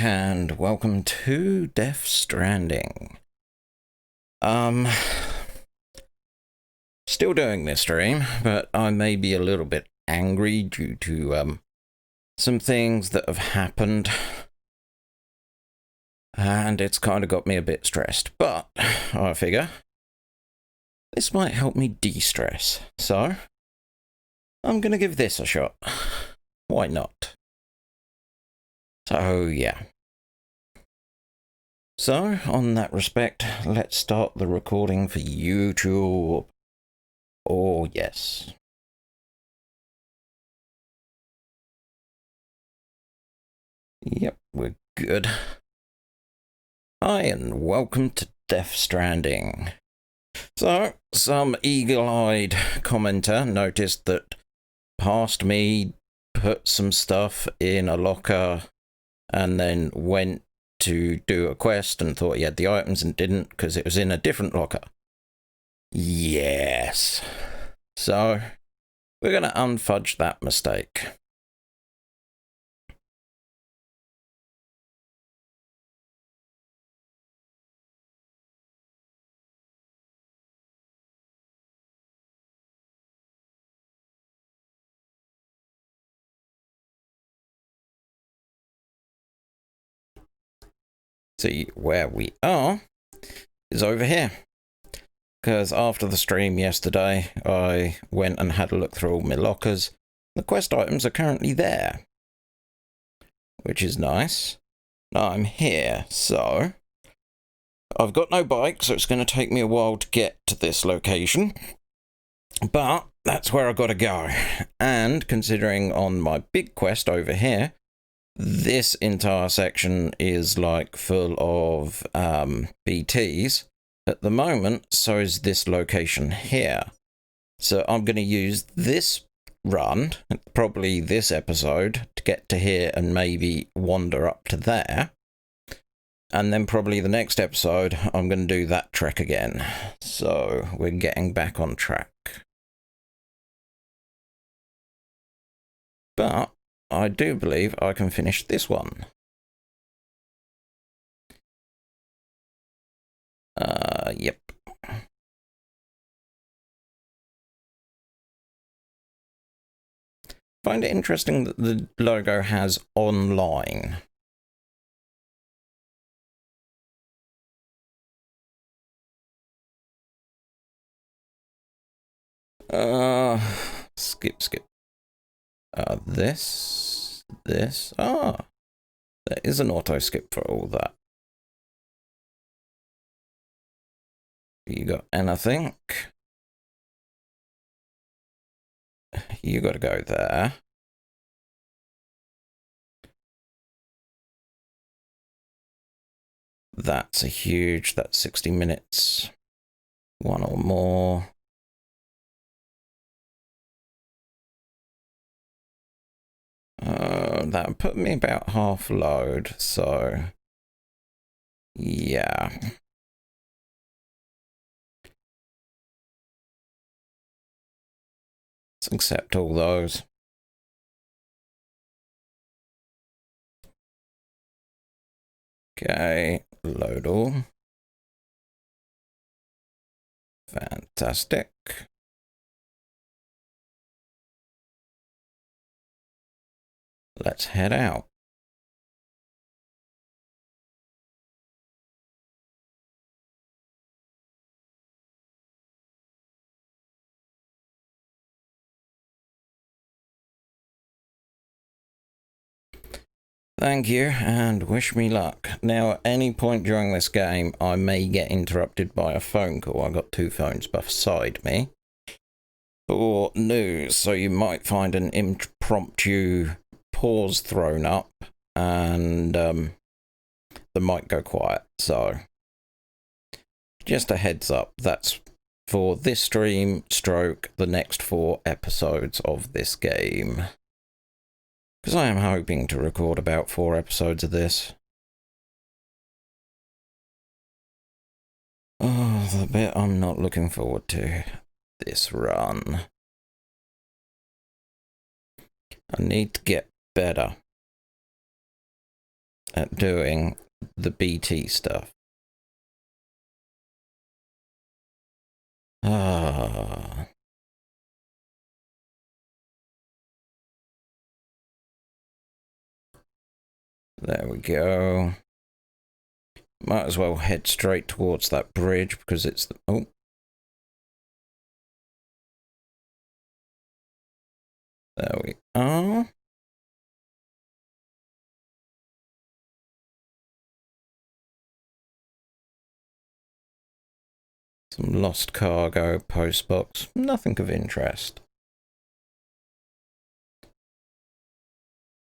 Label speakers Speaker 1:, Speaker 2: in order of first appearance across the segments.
Speaker 1: and welcome to Stranding. Still doing this stream, but I may be a little bit angry due to some things that have happened, and it's kind of got me a bit stressed. But I figure this might help me de-stress, so I'm gonna give this a shot. Why not? So yeah. So, on that respect, let's start the recording for YouTube. Oh, yes. Yep, we're good. Hi, and welcome to Death Stranding. So, some eagle-eyed commenter noticed that past me put some stuff in a locker and then went to do a quest and thought he had the items and didn't because it was in a different locker. Yes. So, we're going to unfudge that mistake. See, where we are is over here. Because after the stream yesterday, I went and had a look through all my lockers. The quest items are currently there, which is nice. Now I'm here, so I've got no bike, so it's going to take me a while to get to this location. But that's where I got to go. And considering on my big quest over here, this entire section is like full of BTs. At the moment, so is this location here. So I'm going to use this run, probably this episode, to get to here and maybe wander up to there. And then probably the next episode, I'm going to do that trek again. So we're getting back on track. But I do believe I can finish this one. Yep. Find it interesting that the logo has online. Skip. This. There is an auto skip for all that. You got anything? You got to go there. That's that's 60 minutes. One or more. That put me about half load, so yeah. Let's accept all those. Okay, load all. Fantastic. Let's head out. Thank you, and wish me luck. Now, at any point during this game, I may get interrupted by a phone call. I've got two phones beside me. Or news, so you might find an impromptu pause thrown up, and the mic go quiet. So, just a heads up, that's for this stream, stroke the next 4 episodes of this game. Because I am hoping to record about 4 episodes of this. Oh, the bit I'm not looking forward to. This run. I need to get better. at doing the BT stuff. Ah. There we go. Might as well head straight towards that bridge because it's the... Oh. There we are. Some lost cargo, postbox, nothing of interest.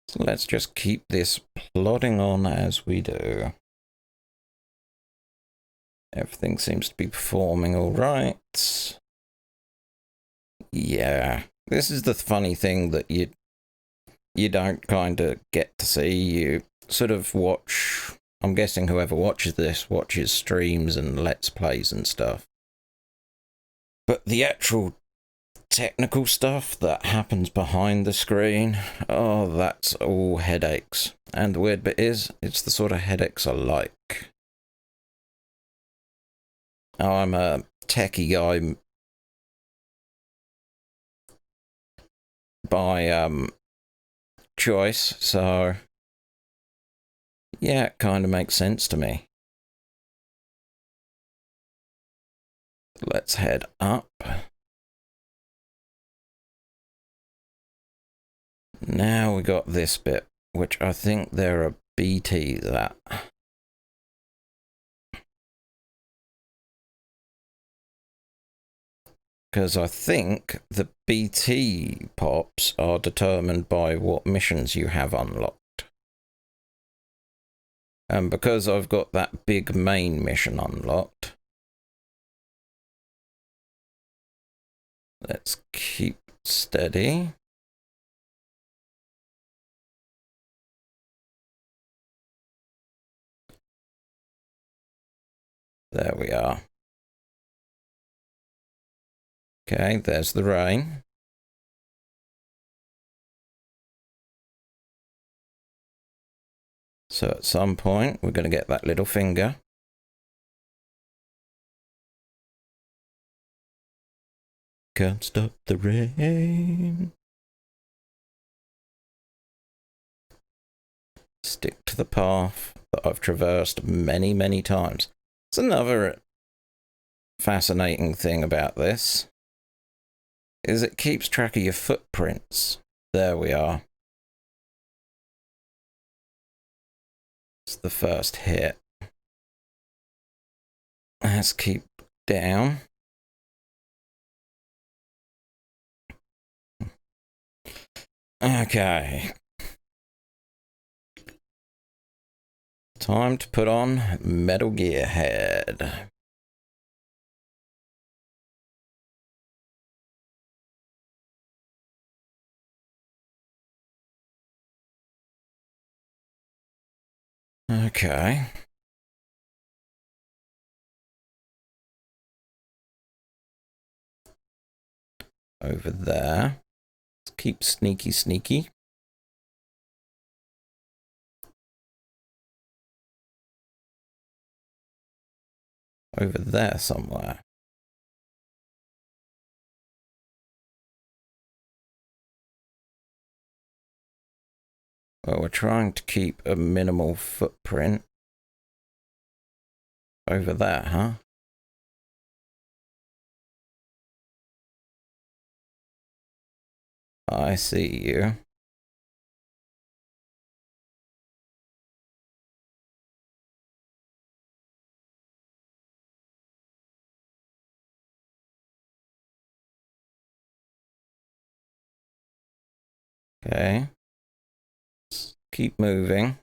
Speaker 1: So let's just keep this plodding on as we do. Everything seems to be performing all right. Yeah, this is the funny thing that you don't kind of get to see. You sort of watch... I'm guessing whoever watches this watches streams and let's plays and stuff. But the actual technical stuff that happens behind the screen, oh, that's all headaches. And the weird bit is, it's the sort of headaches I like. Oh, I'm a techie guy by choice, so yeah, it kind of makes sense to me. Let's head up. Now we got this bit, which I think there are BTs at. Because I think the BT pops are determined by what missions you have unlocked. And because I've got that big main mission unlocked, let's keep steady. There we are. Okay, there's the rain. So at some point, we're going to get that little finger. Can't stop the rain. Stick to the path that I've traversed many, many times. It's another fascinating thing about this, is it keeps track of your footprints. There we are. It's the first hit. Let's keep down. Okay. Time to put on Metal Gear Head. Okay. Over there. Let's keep sneaky, sneaky. Over there somewhere. Well, we're trying to keep a minimal footprint. Over there, huh? I see you. Okay. Let's keep moving.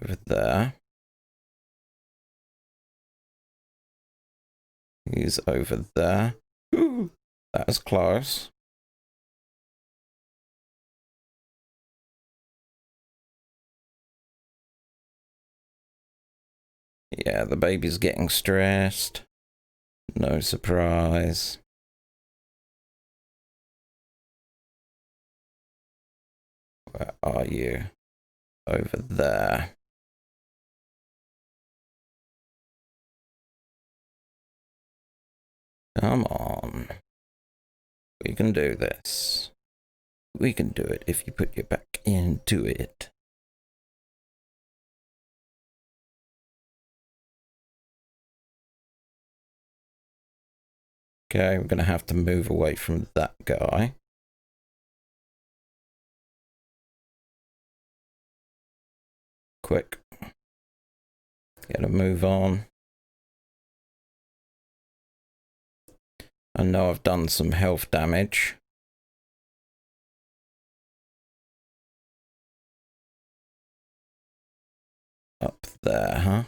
Speaker 1: Over there. He's over there. Ooh, that was close. Yeah, the baby's getting stressed. No surprise. Where are you? Over there. Come on. We can do this. We can do it if you put your back into it. Okay, we're going to have to move away from that guy. Quick. Gotta move on. I know I've done some health damage. Up there, huh?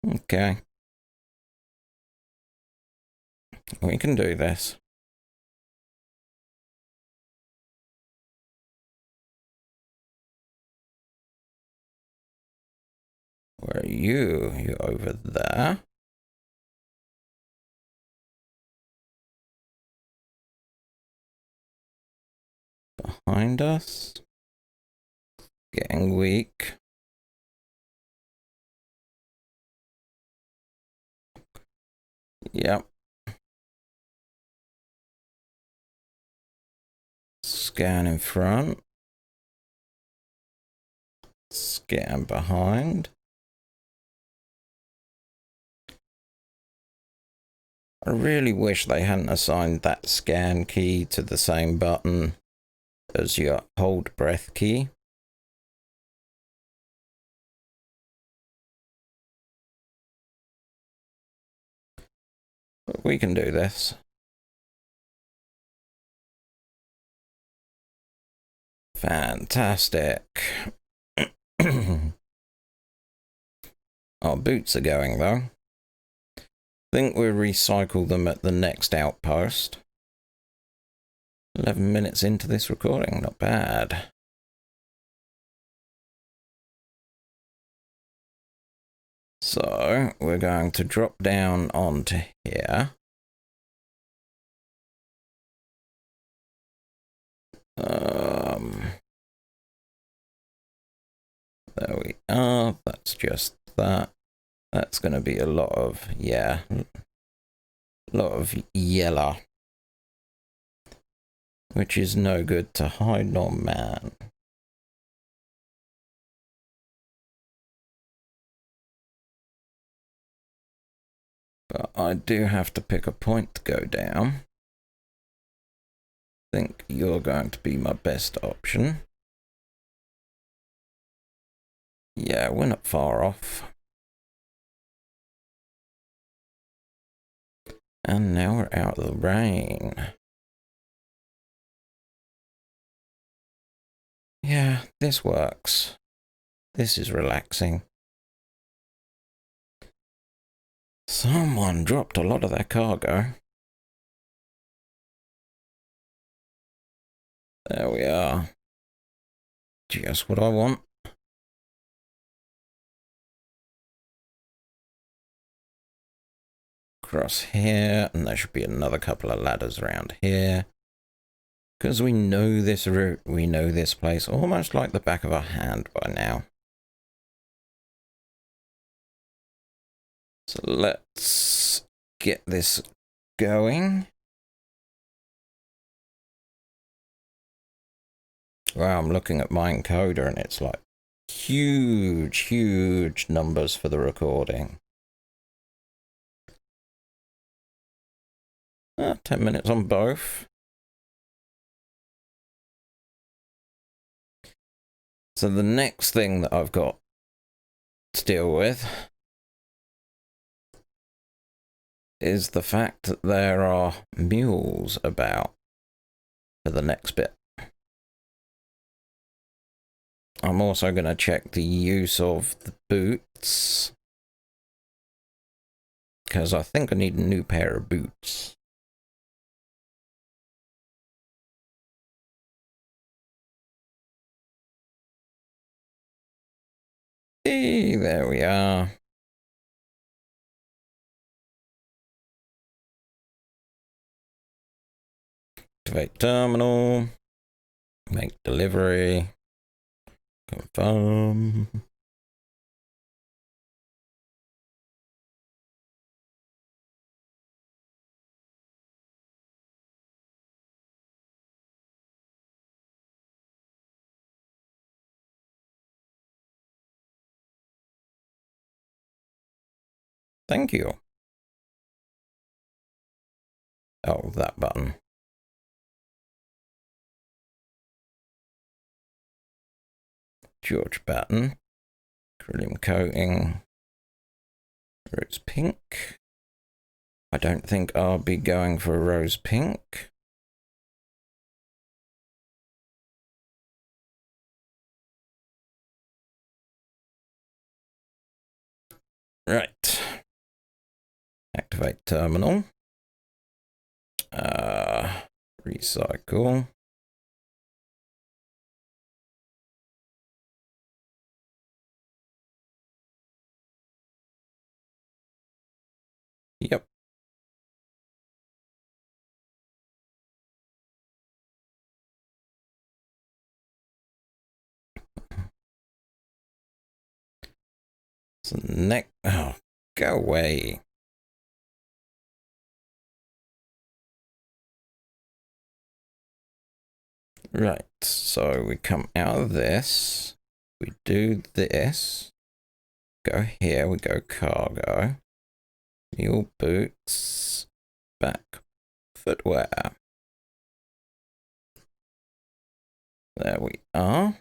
Speaker 1: Okay. We can do this. Where are you? You're over there. Behind us. Getting weak. Yep. Scan in front. Scan behind. I really wish they hadn't assigned that scan key to the same button as your hold breath key. But we can do this. Fantastic. Our boots are going though. Think we'll recycle them at the next outpost. 11 minutes into this recording, not bad. So, we're going to drop down onto here. There we are. That's just that. That's going to be a lot of, yeah, a lot of yellow. Which is no good to hide nor man. But I do have to pick a point to go down. I think you're going to be my best option. Yeah, we're not far off. And now we're out of the rain. Yeah, this works. This is relaxing. Someone dropped a lot of their cargo. There we are. Just what I want. Across here, and there should be another couple of ladders around here. Because we know this route, we know this place almost like the back of our hand by now. So let's get this going. Wow, I'm looking at my encoder and it's like huge numbers for the recording. 10 minutes on both. So the next thing that I've got to deal with is the fact that there are mules about for the next bit. I'm also going to check the use of the boots, because I think I need a new pair of boots. Hey, there we are. Activate terminal. Make delivery. Confirm. Thank you. Oh, that button. George button. Acrylic coating. Rose pink. I don't think I'll be going for a rose pink. Right. Activate terminal. Recycle. Yep. So next, oh, go away. Right, so we come out of this, we do this, go here, we go cargo, mule boots, back footwear. There we are.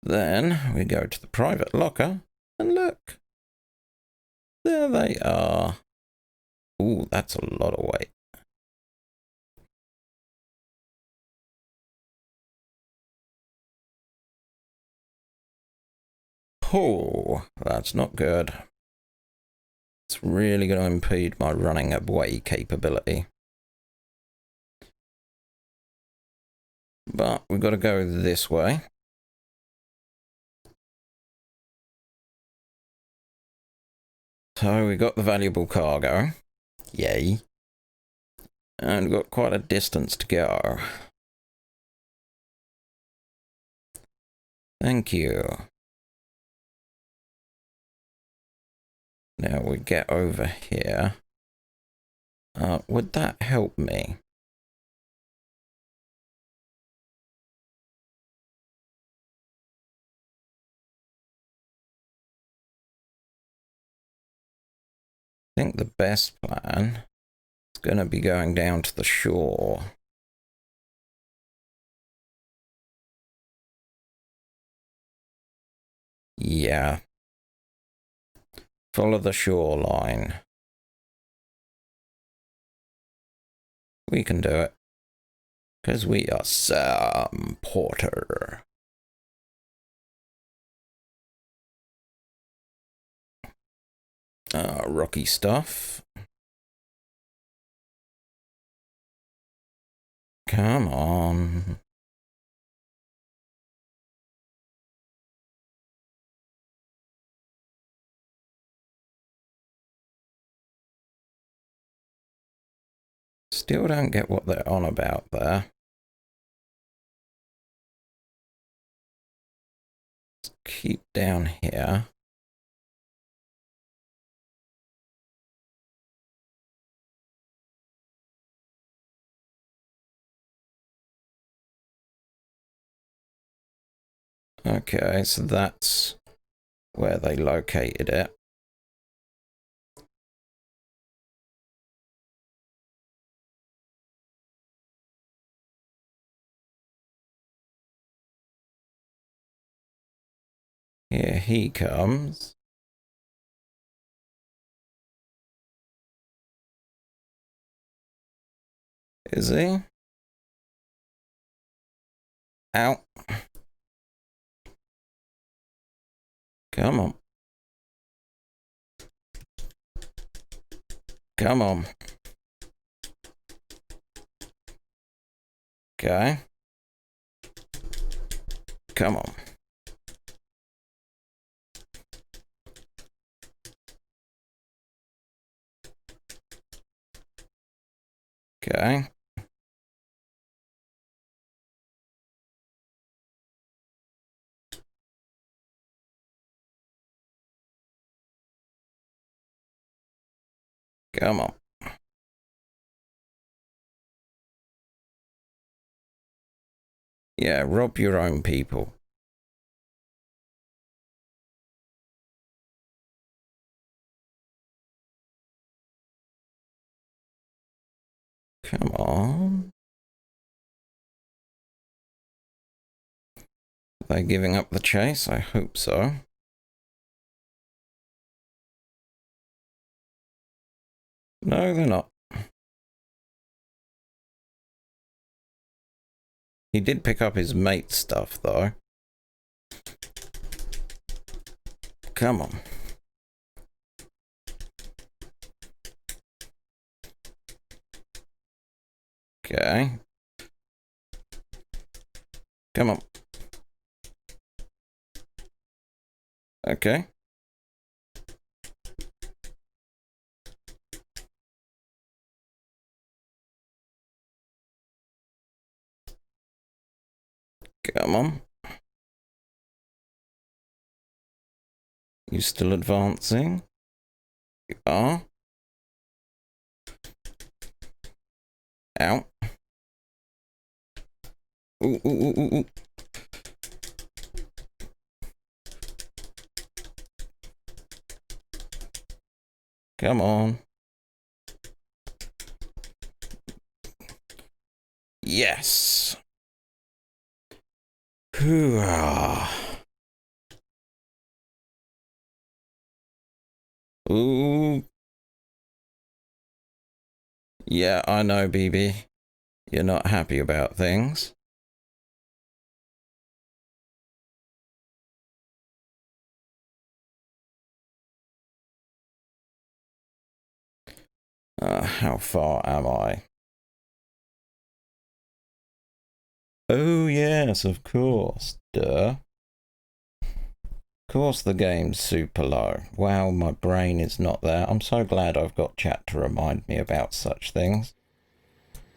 Speaker 1: Then we go to the private locker, and look, there they are. Ooh, that's a lot of weight. Oh, that's not good. It's really going to impede my running away capability. But we've got to go this way. So we got the valuable cargo. Yay. And we've got quite a distance to go. Thank you. Now we get over here. Would that help me? I think the best plan is going to be going down to the shore. Yeah. Follow the shoreline. We can do it. Because we are Sam Porter. Rocky stuff. Come on. Still don't get what they're on about there. Let's keep down here. Okay, so that's where they located it. Here he comes. Is he? Out. Come on. Come on. Okay. Come on. Okay. Come on. Yeah, rob your own people. Come on. Are they giving up the chase? I hope so. No, they're not. He did pick up his mate's stuff, though. Come on. Okay. Come on. Okay. Come on. You still advancing? You are. Ow. Ooh, ooh, ooh, ooh, ooh. Come on. Yes. Ooh. Ooh. Yeah, I know, BB. You're not happy about things. How far am I? Oh, yes, of course. Duh. Of course the game's super low. Wow, my brain is not there. I'm so glad I've got chat to remind me about such things.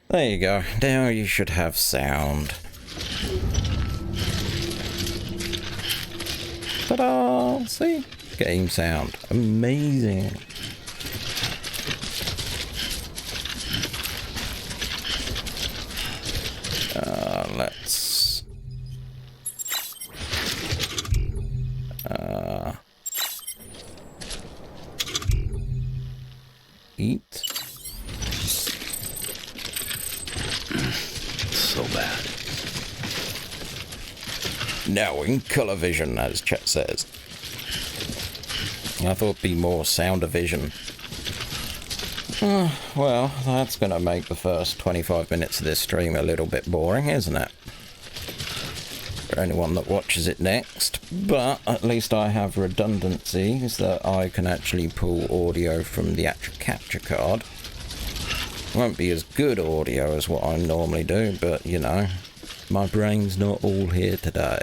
Speaker 1: There you go. Now you should have sound. Ta-da! See? Game sound. Amazing. Let's... eat.
Speaker 2: So bad.
Speaker 1: Now in colour vision, as chat says. I thought it'd be more sound vision. Well, that's going to make the first 25 minutes of this stream a little bit boring, isn't it? For anyone that watches it next. But at least I have redundancies that I can actually pull audio from the actual capture card. Won't be as good audio as what I normally do, but you know, my brain's not all here today.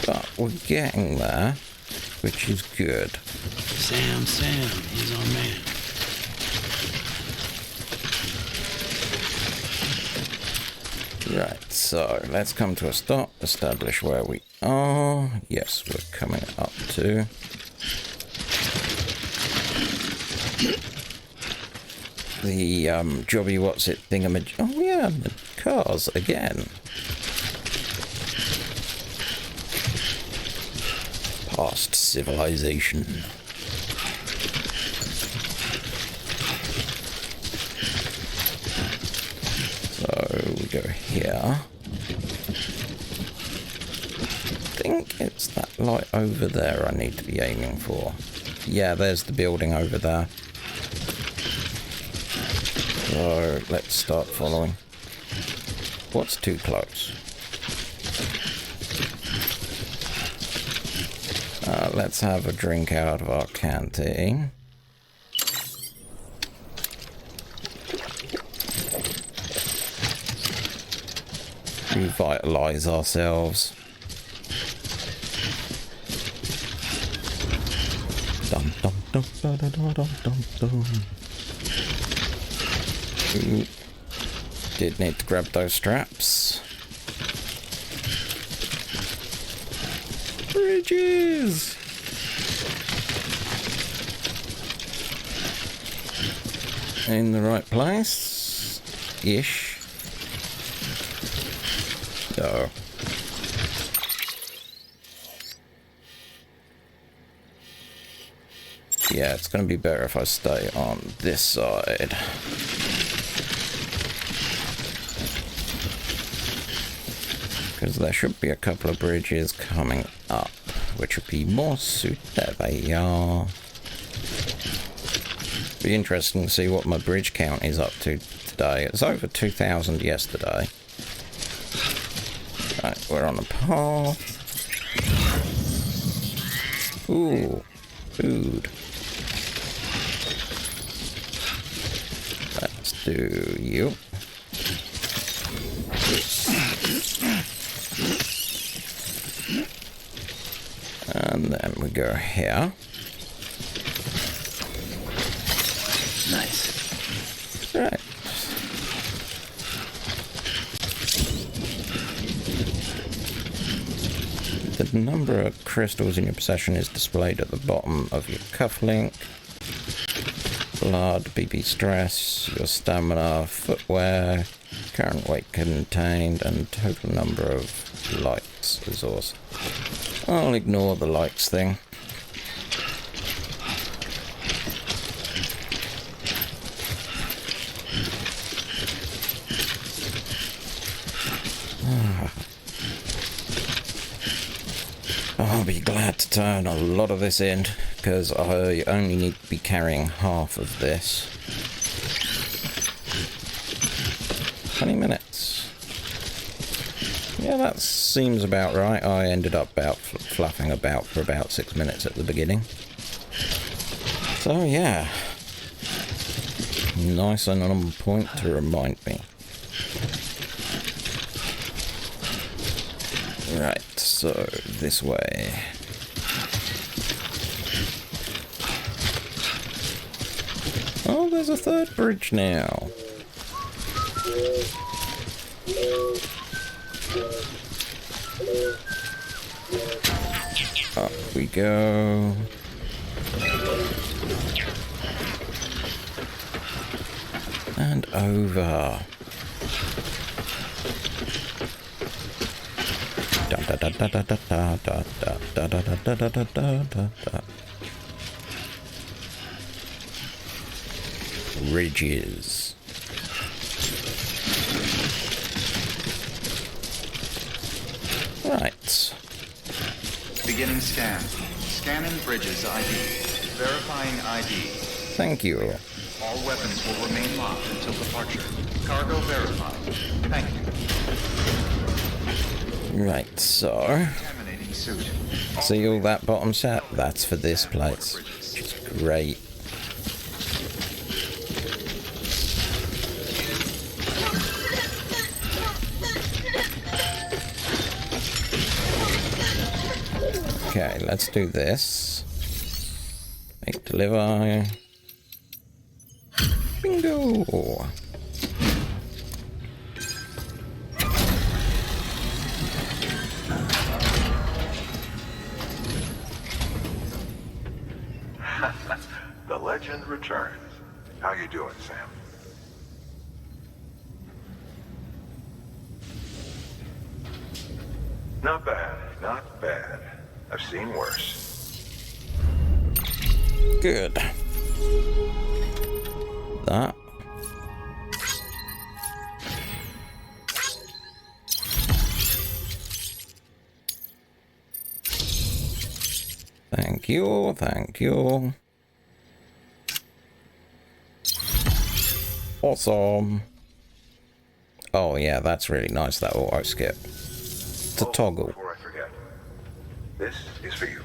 Speaker 1: But we're getting there, which is good.
Speaker 2: Sam, he's our man.
Speaker 1: Right, so let's come to a stop, establish where we are. Yes, we're coming up to. The jobby what's it thingamaj. Oh yeah, the cars again. Past civilization. So we go here. I think it's that light over there I need to be aiming for. Yeah, there's the building over there. So let's start following. What's too close? Let's have a drink out of our canteen. Revitalize ourselves. Ooh. Did need to grab those straps. Bridges! In the right place? Ish. No. Yeah, it's going to be better if I stay on this side. Because there should be a couple of bridges coming up, which would be more suited. There they are. Be interesting to see what my bridge count is up to today. It's over 2,000 yesterday. Right, we're on the path. Ooh, food. Let's do you. And then we go here.
Speaker 2: Nice.
Speaker 1: Right. The number of crystals in your possession is displayed at the bottom of your cufflink. Blood, BP stress, your stamina, footwear, current weight contained, and total number of likes resource. I'll ignore the likes thing. I'll be glad to turn a lot of this in, because I only need to be carrying half of this. 20 minutes. Yeah, that seems about right. I ended up fluffing about for about 6 minutes at the beginning. So yeah. Nice and on point to remind me. Right, so this way. Oh, there's a third bridge now. Up we go. And over. Ridges. Right.
Speaker 3: Beginning scan. Scanning bridges ID. Verifying ID.
Speaker 1: Thank you.
Speaker 3: All weapons will remain locked until departure. Cargo verified. Thank you.
Speaker 1: Right, so...
Speaker 3: Contaminating suit.
Speaker 1: See all that bottom set? That's for this place. Which is great. Okay, let's do this. Make deliver. Bingo!
Speaker 4: The legend returns. How you doing, Sam? Not bad, not bad. I've seen worse.
Speaker 1: Good. That. Thank you, thank you. Awesome. Oh yeah, that's really nice, that auto skip. It's a toggle.
Speaker 4: Before I forget, this is for you.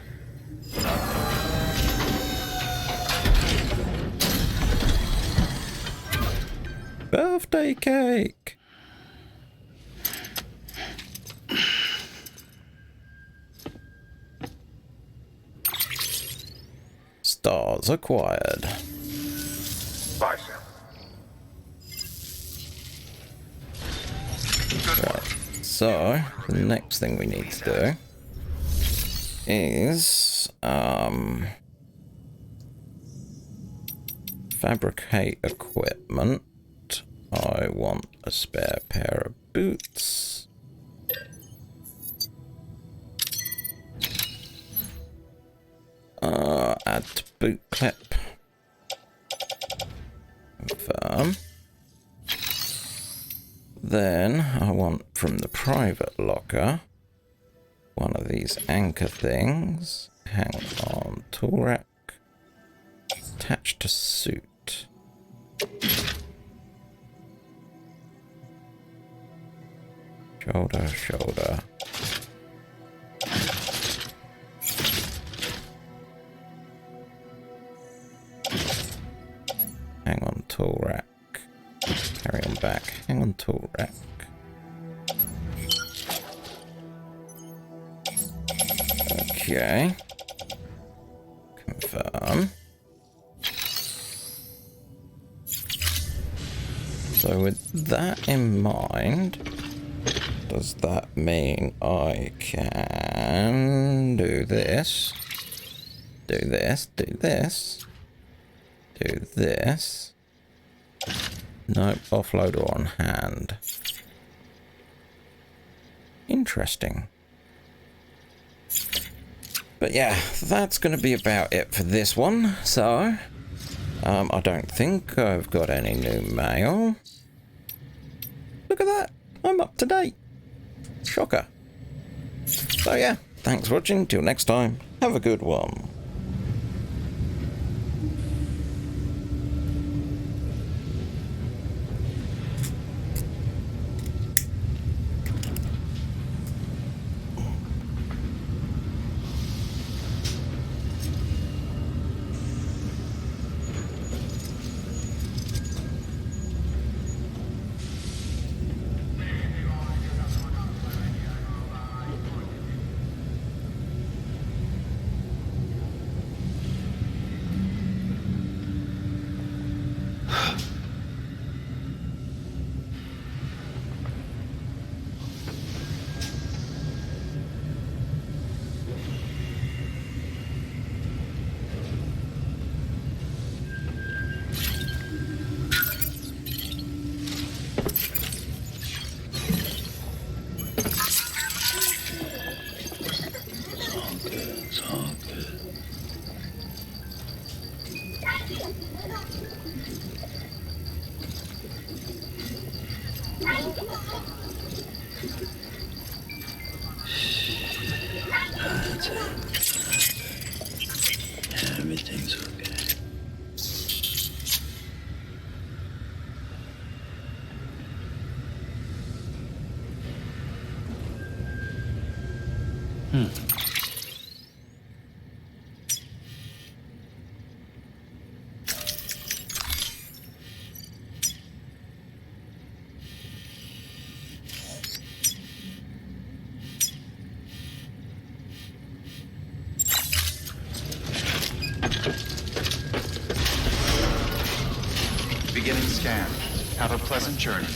Speaker 1: Birthday cake. stars acquired.
Speaker 4: Bye, Sam.
Speaker 1: Right. So, the next thing we need to do is fabricate equipment. I want a spare pair of boots. Add to boot clip. Confirm. Then I want from the private locker one of these anchor things. Hang on, tool rack. Attached to suit. Shoulder, shoulder. Hang on, tool rack. Carry on back. Hang on, tool rack. Okay. Confirm. So with that in mind, does that mean I can do this? Do this, do this, do this. Nope, offloader on hand. Interesting. But yeah, that's going to be about it for this one. So, I don't think I've got any new mail. Look at that. I'm up to date. Shocker. So yeah, thanks for watching. Till next time, have a good one.
Speaker 2: It's all good. That's it. Everything's okay.
Speaker 3: Beginning scan. Have a pleasant journey.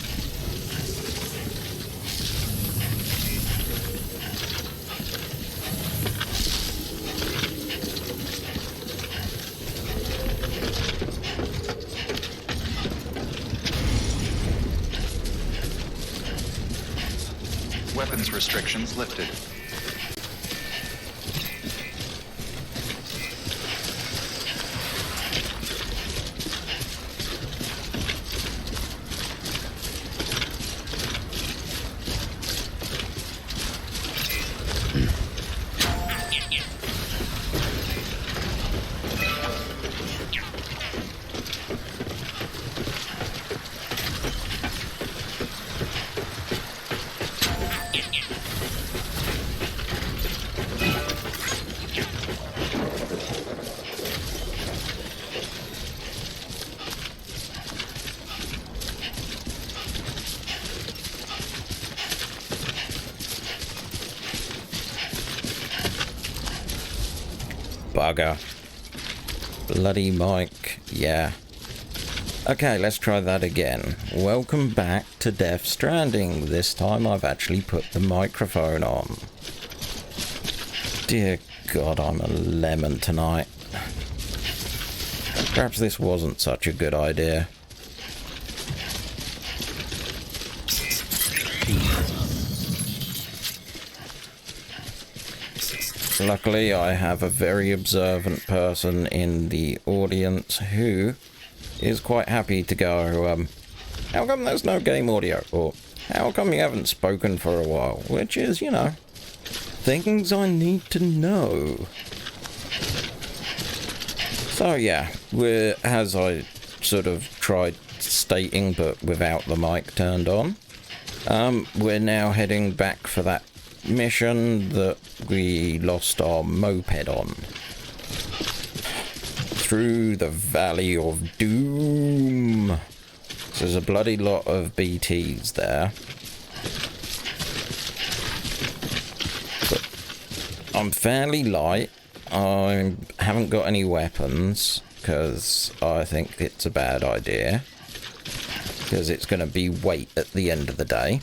Speaker 3: Weapons restrictions lifted.
Speaker 1: Bugger. Bloody mic. Yeah. Okay, let's try that again. Welcome back to Stranding. This time I've actually put the microphone on. Dear God, I'm a lemon tonight. Perhaps this wasn't such a good idea. Luckily, I have a very observant person in the audience who is quite happy to go, how come there's no game audio? Or, how come you haven't spoken for a while? Which is, you know, things I need to know. So yeah, as I sort of tried stating, but without the mic turned on, we're now heading back for that mission that we lost our moped on. Through the Valley of Doom. So there's a bloody lot of BTs there. But I'm fairly light. I haven't got any weapons because I think it's a bad idea. Because it's going to be weight at the end of the day.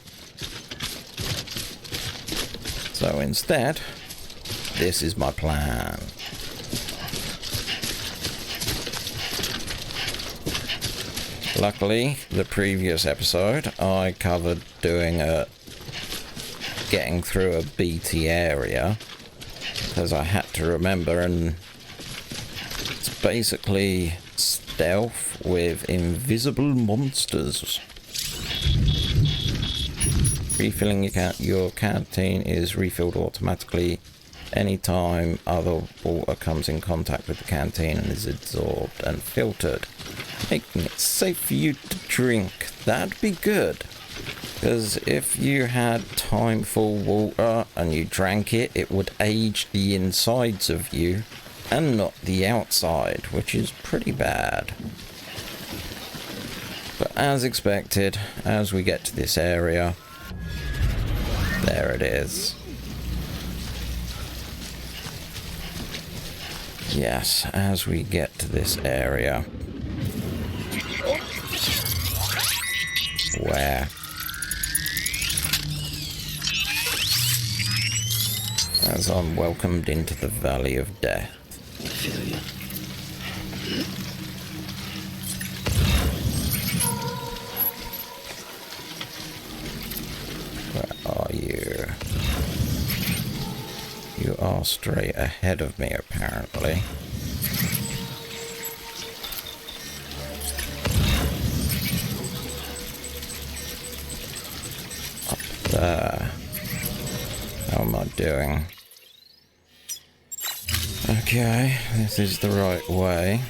Speaker 1: So instead, this is my plan. Luckily, the previous episode, I covered getting through a BT area, because I had to remember, and it's basically stealth with invisible monsters. Refilling your canteen is refilled automatically anytime other water comes in contact with the canteen and is absorbed and filtered, making it safe for you to drink. That'd be good, because if you had time full water and you drank it, it would age the insides of you and not the outside, which is pretty bad. But as expected, as we get to this area, there it is. Yes, as we get to this area. Where? As I'm welcomed into the Valley of Death.
Speaker 2: I feel you.
Speaker 1: Where are you? You are straight ahead of me, apparently. Up there. How am I doing? Okay, this is the right way.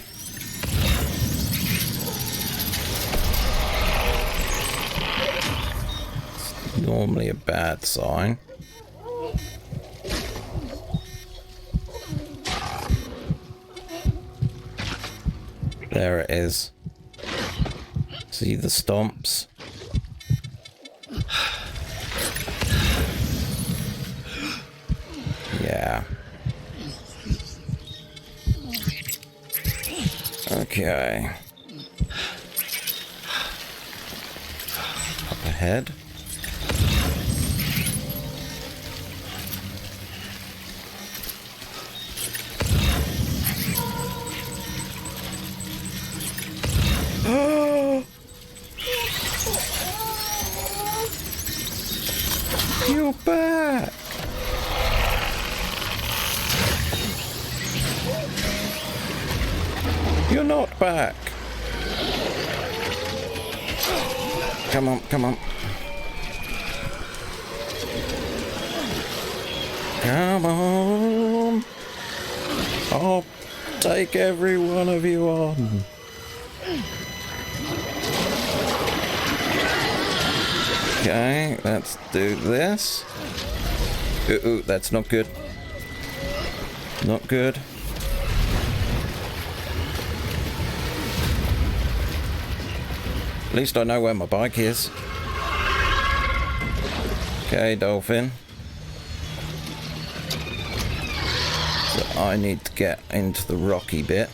Speaker 1: It's normally a bad sign. There it is. See the stomps? Yeah. Okay. Up ahead. You're back! You're not back! Come on, come on. Come on! I'll take every one of you on. Okay, let's do this. Ooh, that's not good. Not good. At least I know where my bike is. Okay, dolphin. So I need to get into the rocky bit.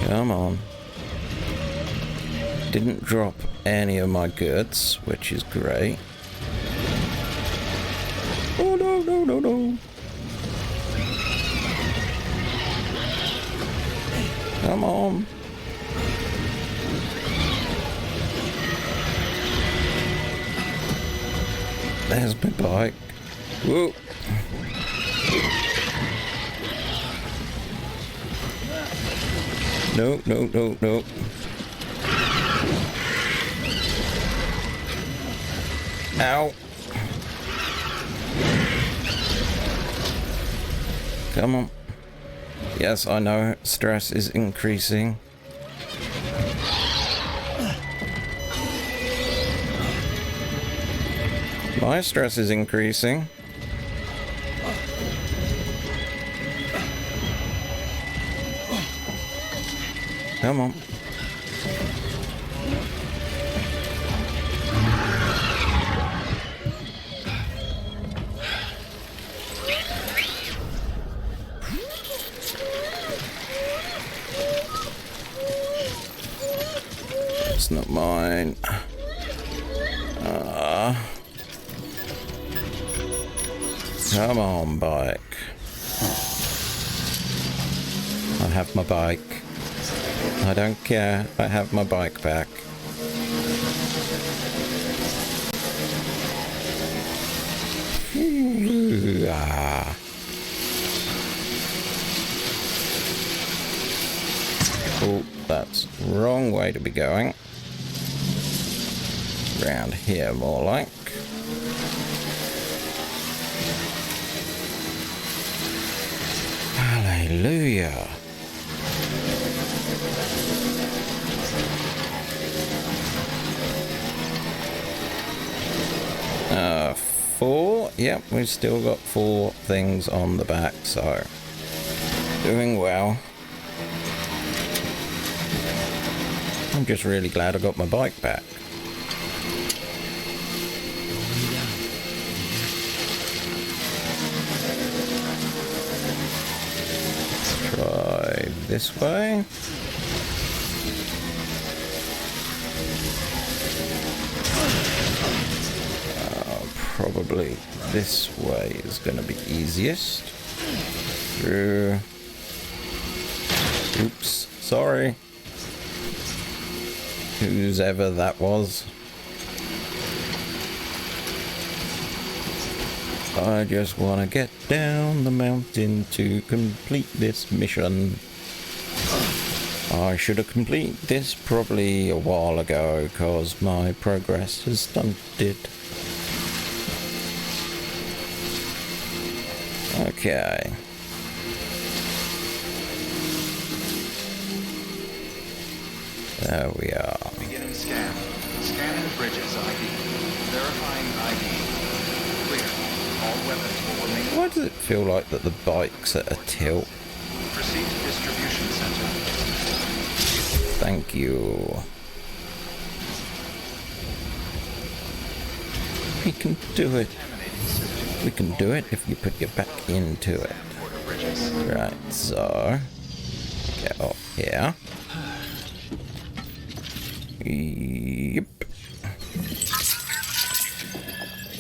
Speaker 1: Come on. Didn't drop any of my goods, which is great. Oh no, no, no, no. Come on. There's my bike. Whoa. No, no, no, no. Ow. Come on. Yes, I know. Stress is increasing. My stress is increasing. Come on. It's not mine. Come on, bike. I have my bike. I don't care. I have my bike back. Ooh, ah. Oh, that's the wrong way to be going. Round here, more like. Hallelujah. Four. Yep, we've still got 4 things on the back, so doing well. I'm just really glad I got my bike back. Try this way. Probably this way is going to be easiest. Through. Oops, sorry. Whose ever that was. I just want to get down the mountain to complete this mission. I should have completed this probably a while ago because my progress has stunted. Okay. There we are.
Speaker 3: Beginning scan. Scanning bridges ID. Verifying ID. Clear. All weapons will remain.
Speaker 1: Why does it feel like that the bike's at a tilt?
Speaker 3: Proceed to distribution center.
Speaker 1: Thank you. We can do it. We can do it if you put your back into it. Right, so get up here. Yep.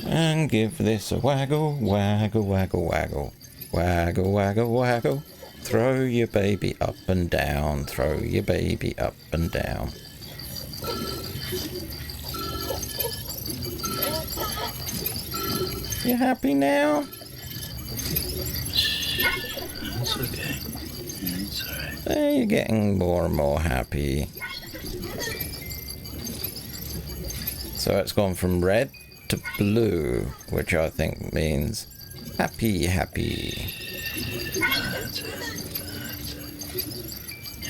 Speaker 1: And give this a waggle, waggle, waggle, waggle. Waggle, waggle, waggle. Throw your baby up and down. Throw your baby up and down. You happy now?
Speaker 2: It's okay. It's alright.
Speaker 1: You're getting more and more happy. So it's gone from red to blue, which I think means happy, happy.
Speaker 2: That's it. That's it.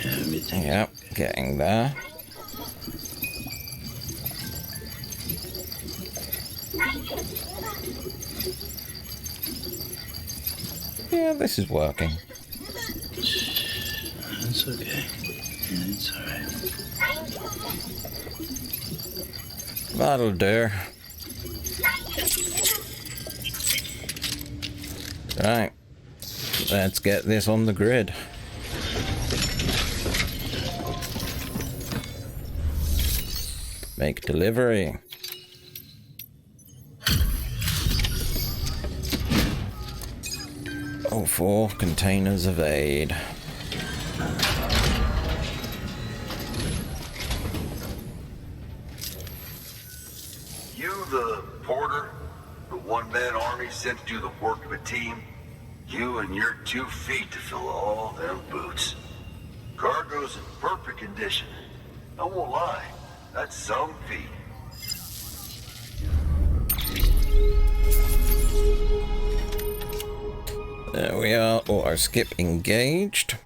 Speaker 2: Everything.
Speaker 1: Yep, getting there. Yeah, this is working.
Speaker 2: It's okay. It's alright.
Speaker 1: That'll do. Right. Let's get this on the grid. Make delivery. Oh, 4 containers of aid.
Speaker 4: You the porter? The one-man army sent to do the work of a team? You and your 2 feet to fill all them boots. Cargo's in perfect condition. I won't lie, that's some feat.
Speaker 1: There we are. Auto skip engaged.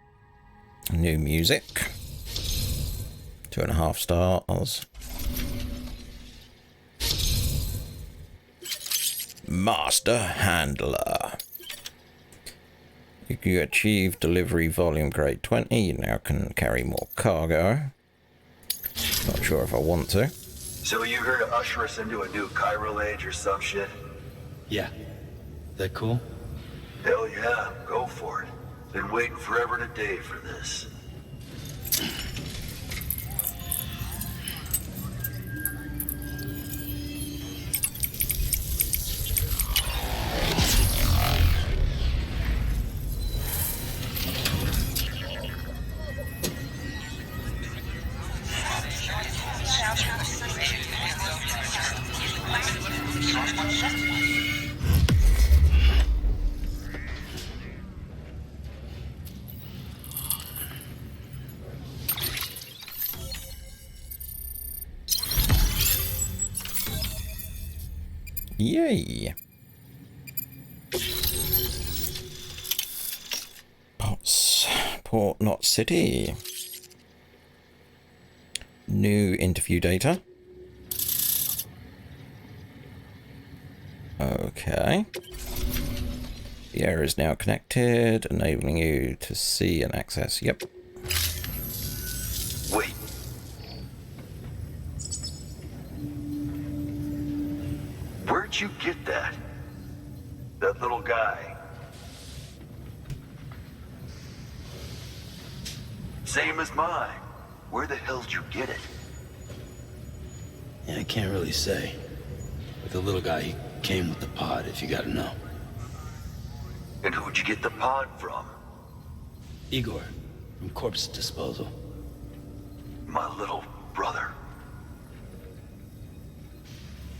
Speaker 1: New music. 2.5 stars. Master Handler. You achieve delivery volume grade 20. You now can carry more cargo. Not sure if I want to.
Speaker 4: So you here to usher us into a new chiral age or some shit?
Speaker 2: Yeah. That cool?
Speaker 4: Hell yeah, go for it. Been waiting forever and a day for this.
Speaker 1: Yay! Port Knot City. New interview data. Okay. The area is now connected, enabling you to see and access. Yep.
Speaker 4: Wait. Where'd you get that? That little guy? Same as mine. Where the hell did you get it?
Speaker 2: Yeah, I can't really say. But the little guy, he came with the pod, if you gotta know.
Speaker 4: And who'd you get the pod from?
Speaker 2: Igor, from Corpse Disposal.
Speaker 4: My little brother.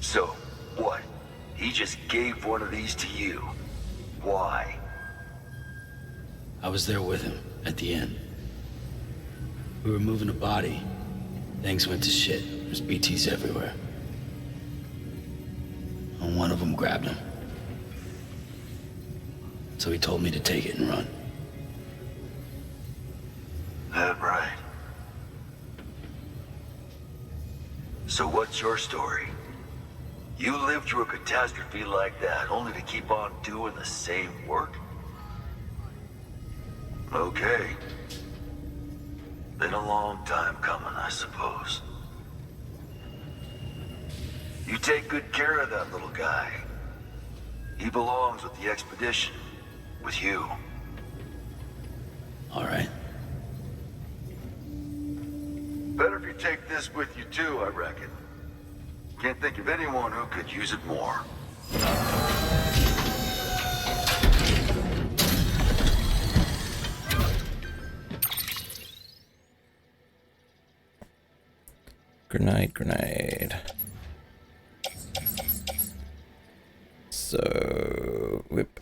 Speaker 4: So, what? He just gave one of these to you. Why?
Speaker 2: I was there with him, at the end. We were moving a body. Things went to shit. There's BTs everywhere. And one of them grabbed him. So he told me to take it and run.
Speaker 4: That right. So what's your story? You lived through a catastrophe like that, only to keep on doing the same work? Okay. Been a long time coming, I suppose. You take good care of that little guy. He belongs with the expedition. With you.
Speaker 2: All right.
Speaker 4: Better if you take this with you too, I reckon. Can't think of anyone who could use it more.
Speaker 1: Grenade. So, whip.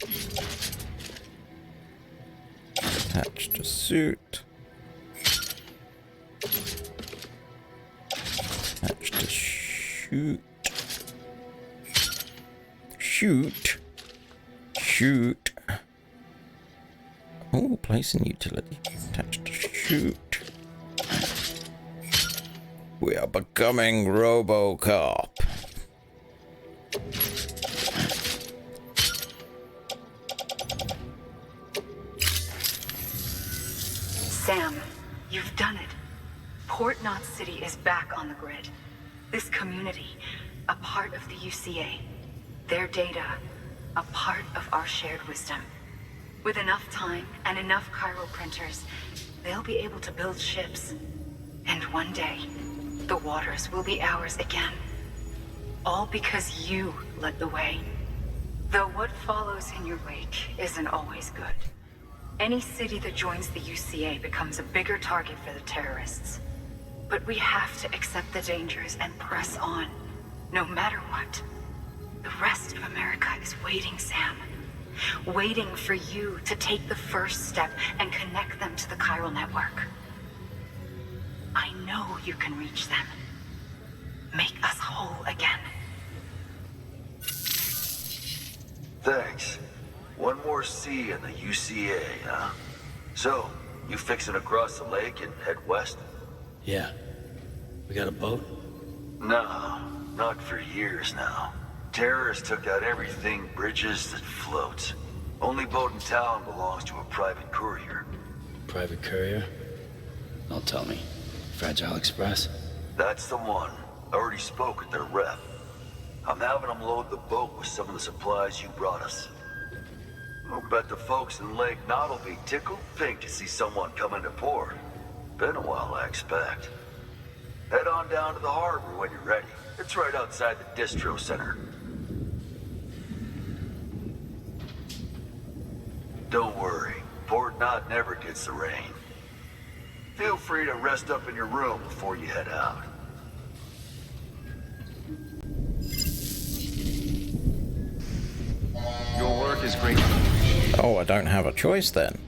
Speaker 1: Attach to suit. Attach to shoot. Shoot. Oh, placing utility. Attach to shoot. We are becoming RoboCop.
Speaker 5: Sam, you've done it. Port Knot City is back on the grid. This community, a part of the UCA. Their data, a part of our shared wisdom. With enough time and enough chiral printers, they'll be able to build ships. And one day, the waters will be ours again. All because you led the way. Though what follows in your wake isn't always good. Any city that joins the UCA becomes a bigger target for the terrorists. But we have to accept the dangers and press on, no matter what. The rest of America is waiting, Sam. Waiting for you to take the first step and connect them to the chiral network. I know you can reach them. Make us whole again.
Speaker 4: Thanks. One more C in the UCA, huh? So, you fixing to cross the lake and head west?
Speaker 2: Yeah. We got a boat?
Speaker 4: No, not for years now. Terrorists took out everything bridges that floats. Only boat in town belongs to a private courier.
Speaker 2: Private courier? Don't tell me. Fragile Express?
Speaker 4: That's the one. I already spoke with their rep. I'm having them load the boat with some of the supplies you brought us. I'll bet the folks in Lake Knot will be tickled pink to see someone come into port. Been a while, I expect. Head on down to the harbor when you're ready. It's right outside the distro center. Don't worry, Port Knot never gets the rain. Feel free to rest up in your room before you head out.
Speaker 3: Your work is great.
Speaker 1: Oh, I don't have a choice then.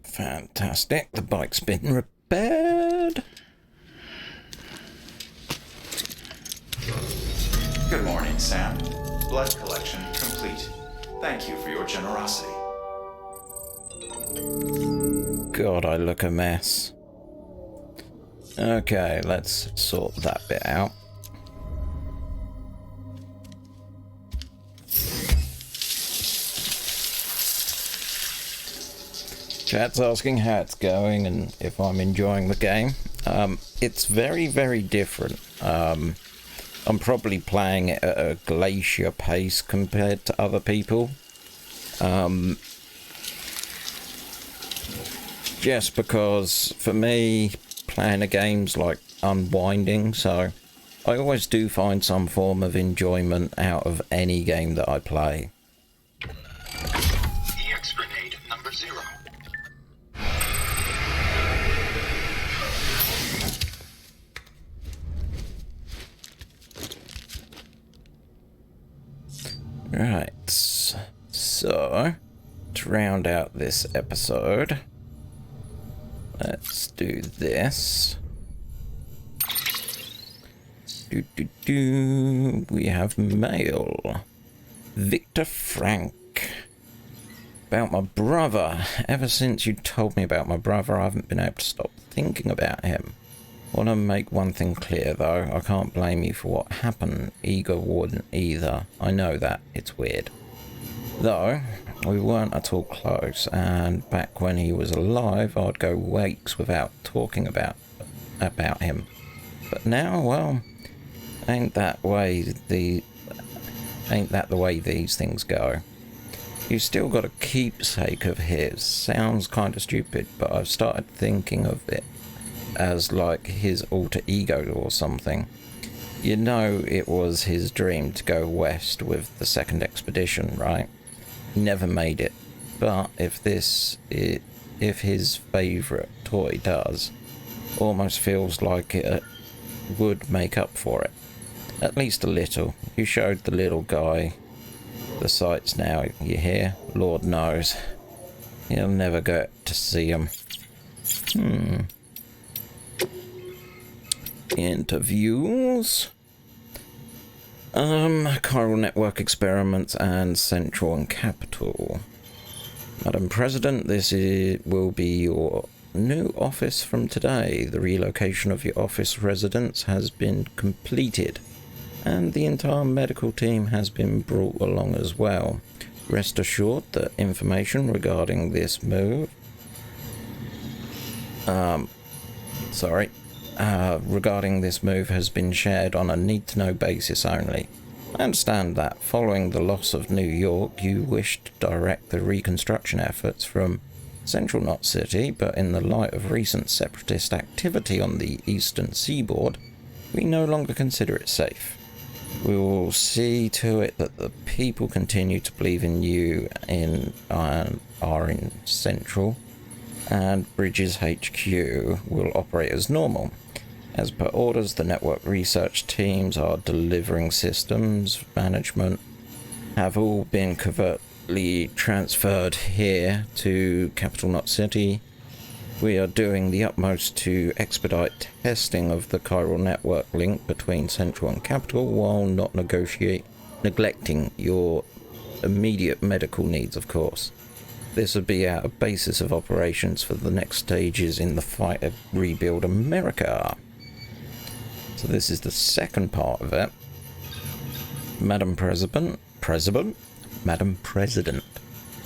Speaker 1: Fantastic. The bike's been repaired.
Speaker 6: Good morning, Sam. Blood collection complete. Thank you for your generosity.
Speaker 1: God, I look a mess. Okay, let's sort that bit out. Chat's asking how it's going and if I'm enjoying the game. It's very, very different. I'm probably playing it at a glacier pace compared to other people. Just because, for me, playing a game's like unwinding, so I always do find some form of enjoyment out of any game that I play.
Speaker 3: EX grenade number 0.
Speaker 1: Right, so to round out this episode, let's do this. We have mail. Victor Frank. About my brother. Ever since you told me about my brother, I haven't been able to stop thinking about him. Want to make one thing clear though, I can't blame you for what happened. Igor wouldn't either. I know that, it's weird. Though, we weren't at all close, and back when he was alive, I'd go weeks without talking about him. But now, well, ain't that the way these things go. You still got a keepsake of his. Sounds kind of stupid, but I've started thinking of it as like his alter ego or something. You know, it was his dream to go west with the second expedition, right? Never made it. But if his favourite toy does, almost feels like it would make up for it. At least a little. You showed the little guy the sights now, you hear? Lord knows. He'll never get to see them. Interviews. Chiral network experiments and central and capital. Madam President, will be your new office from today. The relocation of your office residence has been completed. and the entire medical team has been brought along as well. Rest assured that information regarding this move regarding this move has been shared on a need-to-know basis only. I understand that following the loss of New York, you wish to direct the reconstruction efforts from Central Knot City, but in the light of recent separatist activity on the eastern seaboard, we no longer consider it safe. We will see to it that the people continue to believe in you are in Central, and Bridges HQ will operate as normal. As per orders, the network research teams are delivering systems management have all been covertly transferred here to Capital Knot City. We are doing the utmost to expedite testing of the chiral network link between Central and Capital while not neglecting your immediate medical needs, of course. This would be our basis of operations for the next stages in the fight to rebuild America. So this is the second part of it. Madam President,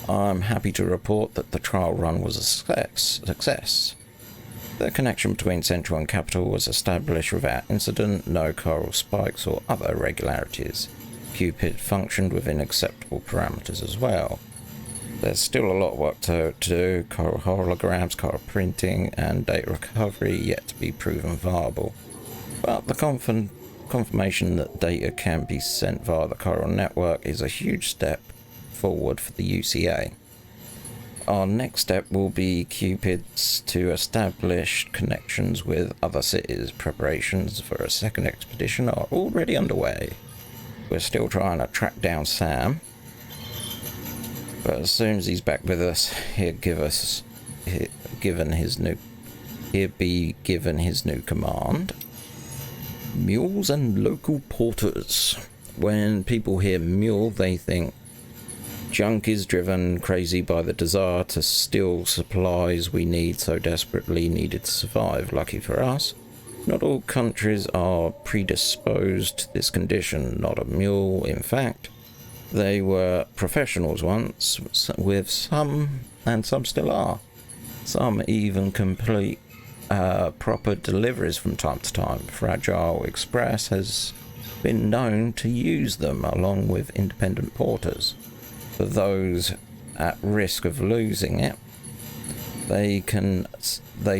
Speaker 1: I'm happy to report that the trial run was a success. The connection between Central and Capital was established without incident, no chiral spikes or other irregularities. Cupid functioned within acceptable parameters as well. There's still a lot of work to do, chiral holograms, chiral printing and data recovery yet to be proven viable. But the confirmation that data can be sent via the chiral network is a huge step forward for the UCA. Our next step will be Cupids to establish connections with other cities. Preparations for a second expedition are already underway. We're still trying to track down Sam, but as soon as he's back with us, he'll be given his new command. Mules and local porters. When people hear mule, they think junkies driven crazy by the desire to steal supplies we need so desperately needed to survive. Lucky for us, not all countries are predisposed to this condition. Not a mule, in fact. They were professionals once, with some, and some still are. Some even complete proper deliveries from time to time. Fragile Express has been known to use them along with independent porters. For those at risk of losing it, they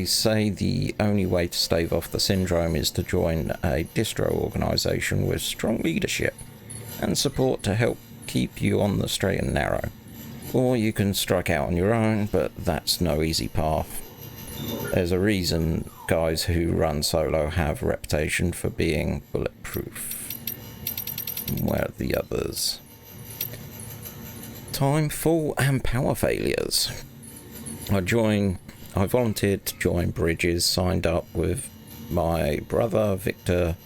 Speaker 1: say the only way to stave off the syndrome is to join a distro organisation with strong leadership and support to help keep you on the straight and narrow. Or you can strike out on your own, but that's no easy path. There's a reason guys who run solo have a reputation for being bulletproof. Where are the others? Time, fall and power failures. I volunteered to join Bridges, signed up with my brother Victor.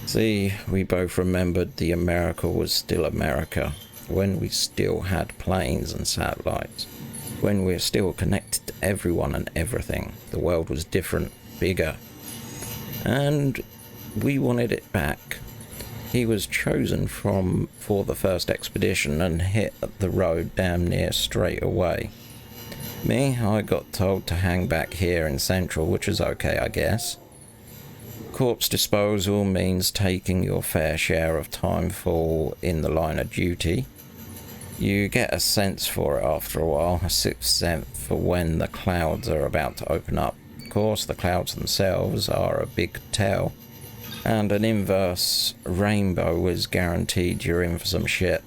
Speaker 1: See, we both remembered the America was still America, when we still had planes and satellites, when we were still connected to everyone and everything. The world was different, bigger, and we wanted it back. He was chosen for the first expedition and hit the road damn near straight away. Me, I got told to hang back here in Central, which is okay, I guess. Corpse disposal means taking your fair share of time fall in the line of duty. You get a sense for it after a while, a sixth sense for when the clouds are about to open up. Of course, the clouds themselves are a big tell, and an inverse rainbow is guaranteed you're in for some shit.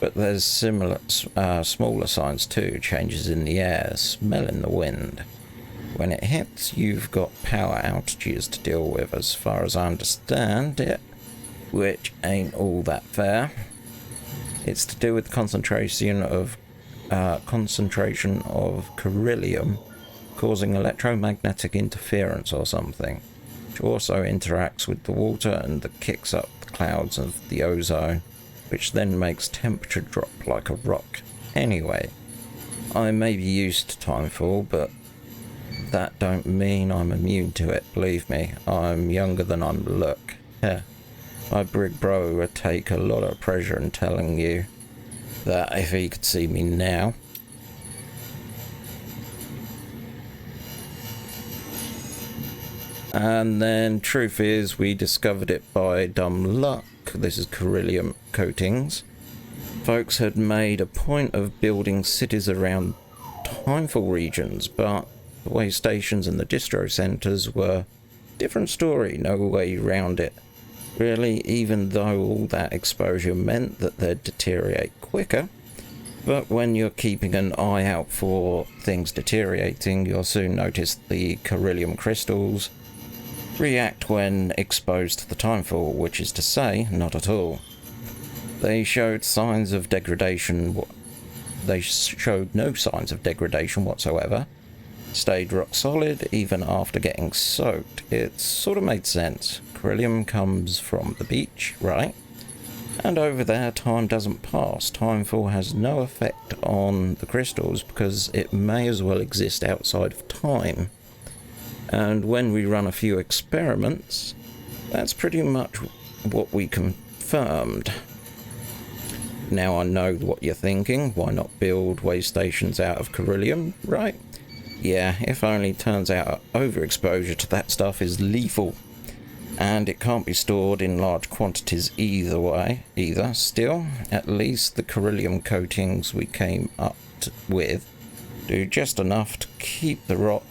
Speaker 1: But there's similar, smaller signs too, changes in the air, smell in the wind. When it hits, you've got power outages to deal with, as far as I understand it, which ain't all that fair. It's to do with concentration of beryllium causing electromagnetic interference or something, which also interacts with the water and kicks up the clouds of the ozone, which then makes temperature drop like a rock. Anyway, I may be used to timefall, but that don't mean I'm immune to it. Believe me, I'm younger than I look. Yeah. My big bro would take a lot of pleasure in telling you that if he could see me now. And then, truth is, we discovered it by dumb luck. This is Coryllium coatings. Folks had made a point of building cities around timefall regions, but the way stations and the distro centres were different story, no way around it. Really, even though all that exposure meant that they'd deteriorate quicker. But when you're keeping an eye out for things deteriorating, you'll soon notice the Coryllium crystals react when exposed to the timefall, which is to say, not at all. They showed signs of degradation. They showed no signs of degradation whatsoever. Stayed rock solid even after getting soaked. It sort of made sense. Coryllium comes from the beach, right? And over there, time doesn't pass. Timefall has no effect on the crystals because it may as well exist outside of time. And when we run a few experiments, that's pretty much what we confirmed. Now I know what you're thinking. Why not build way stations out of Coryllium, right? Yeah, if only turns out overexposure to that stuff is lethal. And it can't be stored in large quantities either. Still, at least the Coryllium coatings we came up with do just enough to keep the rot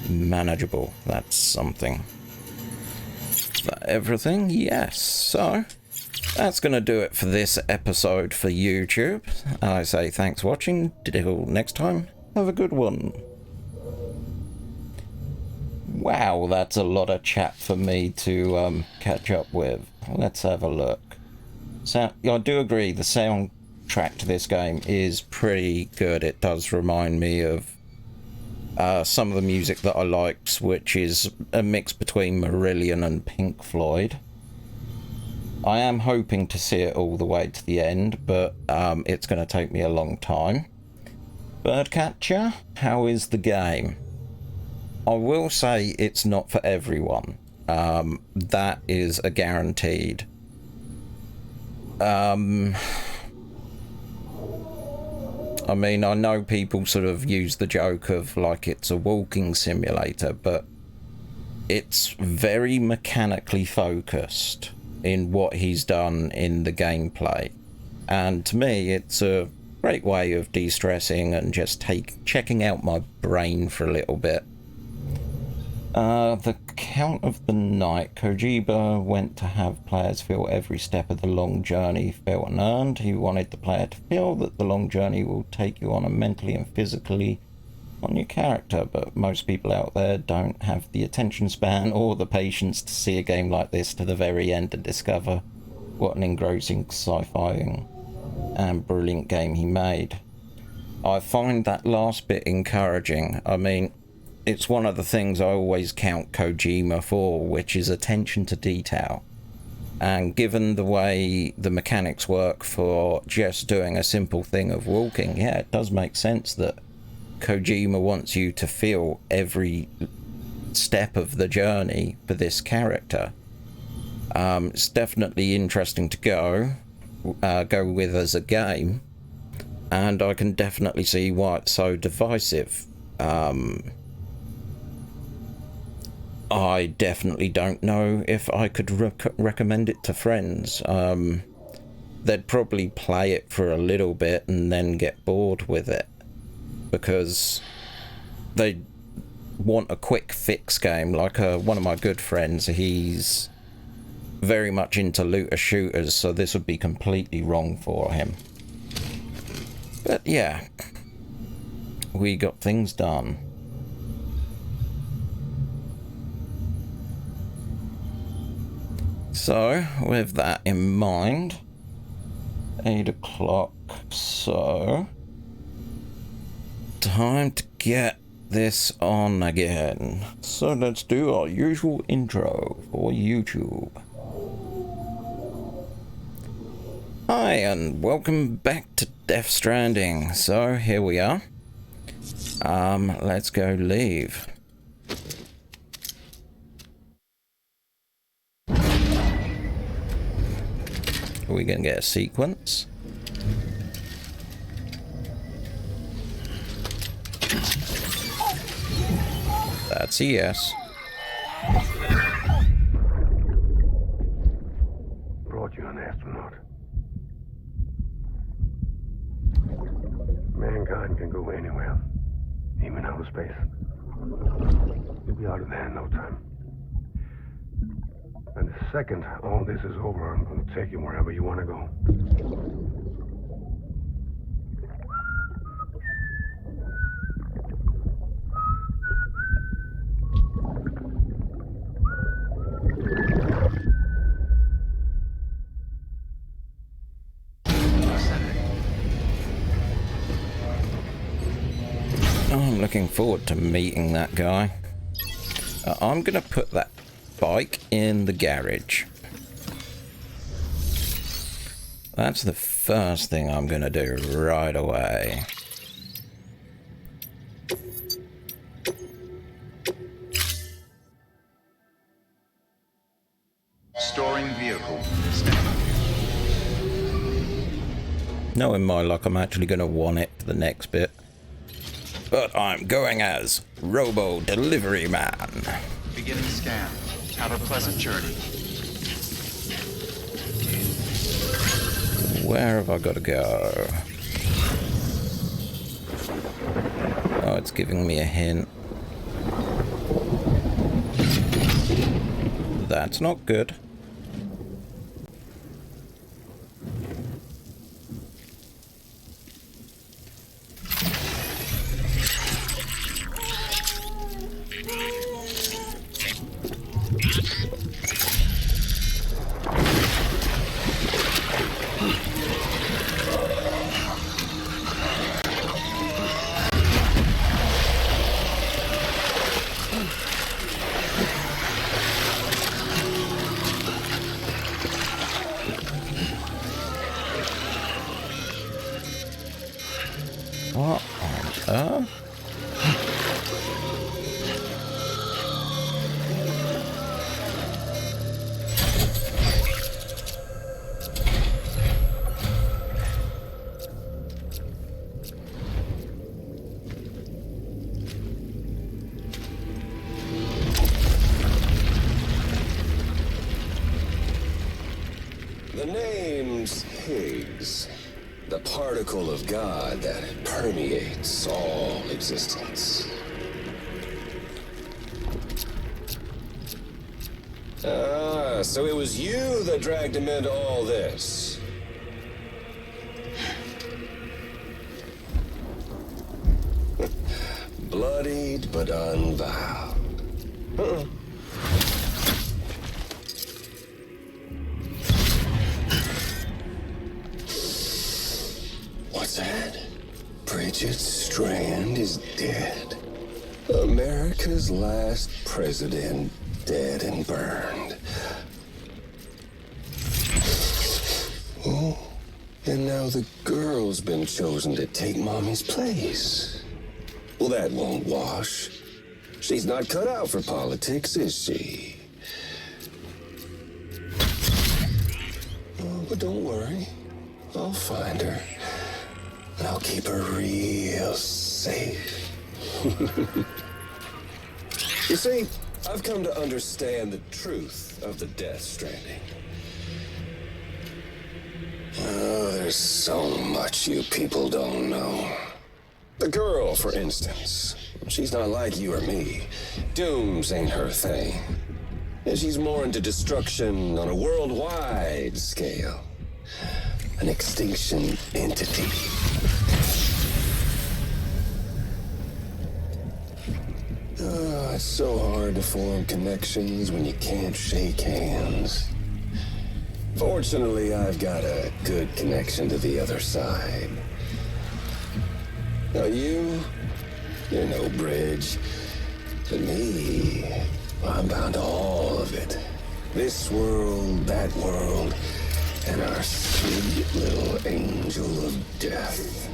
Speaker 1: manageable. That's something. Is that everything? Yes. So, that's going to do it for this episode for YouTube. I say thanks for watching. Till next time, have a good one. Wow, that's a lot of chat for me to catch up with. Let's have a look. So, I do agree, the soundtrack to this game is pretty good. It does remind me of some of the music that I liked, which is a mix between Marillion and Pink Floyd. I am hoping to see it all the way to the end, but it's going to take me a long time. Birdcatcher, how is the game? I will say it's not for everyone. That is a guaranteed. I mean, I know people sort of use the joke of like it's a walking simulator, but it's very mechanically focused in what he's done in the gameplay. And to me, it's a great way of de-stressing and just checking out my brain for a little bit. The Count of the Night. Kojima went to have players feel every step of the long journey felt and earned. He wanted the player to feel that the long journey will take you on a mentally and physically on your character, but most people out there don't have the attention span or the patience to see a game like this to the very end and discover what an engrossing sci-fi and brilliant game he made. I find that last bit encouraging. I mean, it's one of the things I always count Kojima for, which is attention to detail. And given the way the mechanics work for just doing a simple thing of walking, yeah, it does make sense that Kojima wants you to feel every step of the journey for this character. It's definitely interesting to go with as a game, and I can definitely see why it's so divisive. I definitely don't know if I could recommend it to friends. They'd probably play it for a little bit and then get bored with it, because they want a quick fix game. Like one of my good friends, he's very much into looter shooters, so this would be completely wrong for him. But yeah, we got things done. So, with that in mind, 8 o'clock, so time to get this on again. So let's do our usual intro for YouTube. Hi, and welcome back to Death Stranding. So, here we are. Let's go leave. Are we going to get a sequence? That's a yes.
Speaker 7: Brought you an astronaut. Mankind can go anywhere, even outer space. You'll be out of there in no time. And the second all this is over, I'm going to take you wherever you want to go.
Speaker 1: I'm looking forward to meeting that guy. I'm going to put that bike in the garage. That's the first thing I'm going to do right away.
Speaker 6: Storing vehicle. Standing.
Speaker 1: Knowing my luck, I'm actually going to want it for the next bit. But I'm going as Robo Delivery Man.
Speaker 6: Beginning scan. Have a pleasant journey.
Speaker 1: Where have I got to go? Oh, it's giving me a hint. That's not good. What on earth?
Speaker 8: The name's Higgs, the particle of God that permeates all existence. Ah, so it was you that dragged him into all this. Bloodied but unvowed. Uh-uh. What's that? Bridget Strand is dead. America's last president dead and burned. Oh, and now the girl's been chosen to take Mommy's place. Well, that won't wash. She's not cut out for politics, is she? Oh, but don't worry. I'll find her. And I'll keep her real safe. You see, I've come to understand the truth of the Death Stranding. Oh, there's so much you people don't know. The girl, for instance, she's not like you or me. Dooms ain't her thing. And she's more into destruction on a worldwide scale. An extinction entity. Oh, it's so hard to form connections when you can't shake hands. Fortunately, I've got a good connection to the other side. Now you're no bridge. But me, I'm bound to all of it. This world, that world, and our sweet little angel of death.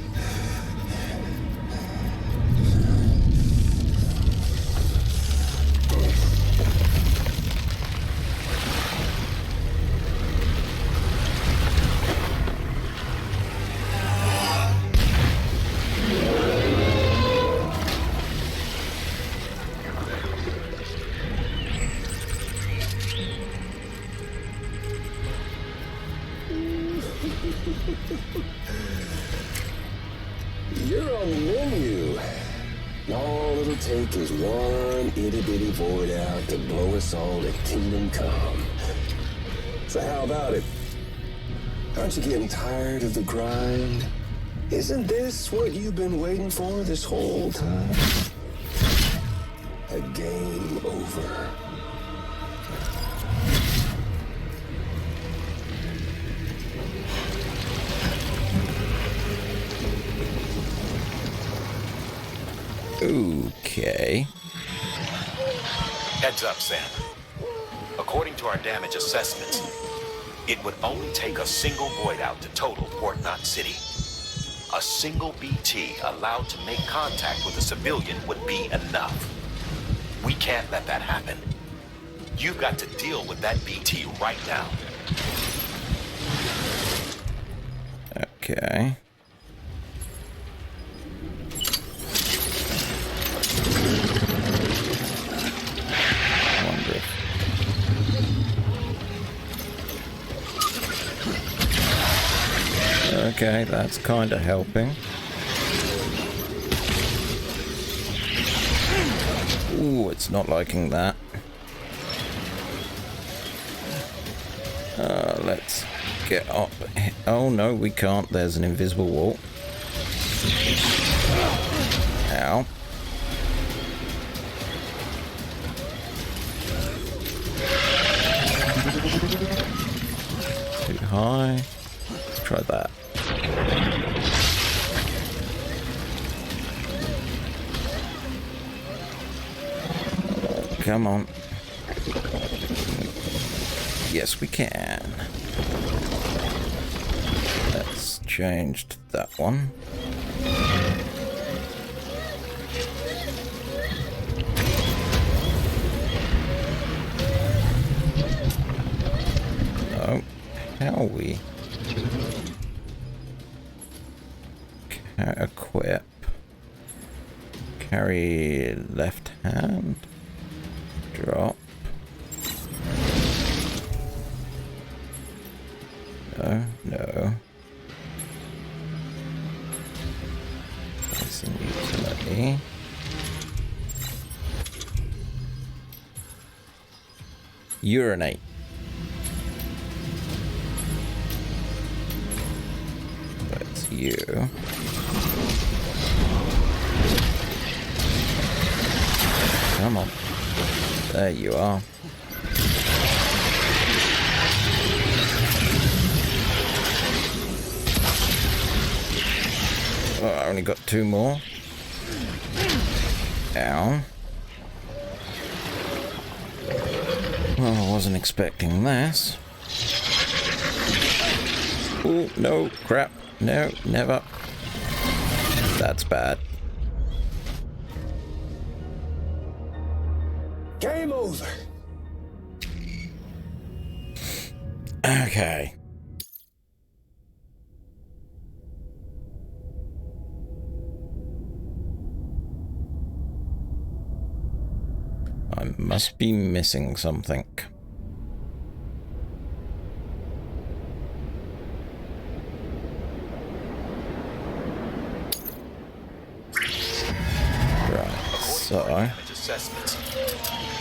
Speaker 8: You're on the menu. All it'll take is one itty-bitty void out to blow us all to kingdom come. So how about it? Aren't you getting tired of the grind? Isn't this what you've been waiting for this whole time? A game over.
Speaker 1: Okay.
Speaker 9: Heads up, Sam. According to our damage assessments, it would only take a single void out to total Port Knot City. A single BT allowed to make contact with a civilian would be enough. We can't let that happen. You've got to deal with that BT right now.
Speaker 1: Okay. Okay, that's kind of helping. Ooh, it's not liking that. Let's get up. Oh no, we can't. There's an invisible wall. Ow. Too high. Let's try that. Come on. Yes, we can. Let's change to that one. Oh, how are we? Equip. Carry left hand. Drop. No, no. That's an utility. Urinate. That's you. Come on. There you are. Oh, I only got 2 more. Ow. Well, I wasn't expecting this. Oh, no, crap. No, never. That's bad.
Speaker 8: Game over.
Speaker 1: Okay. I must be missing something. Right, so...
Speaker 9: Assessments.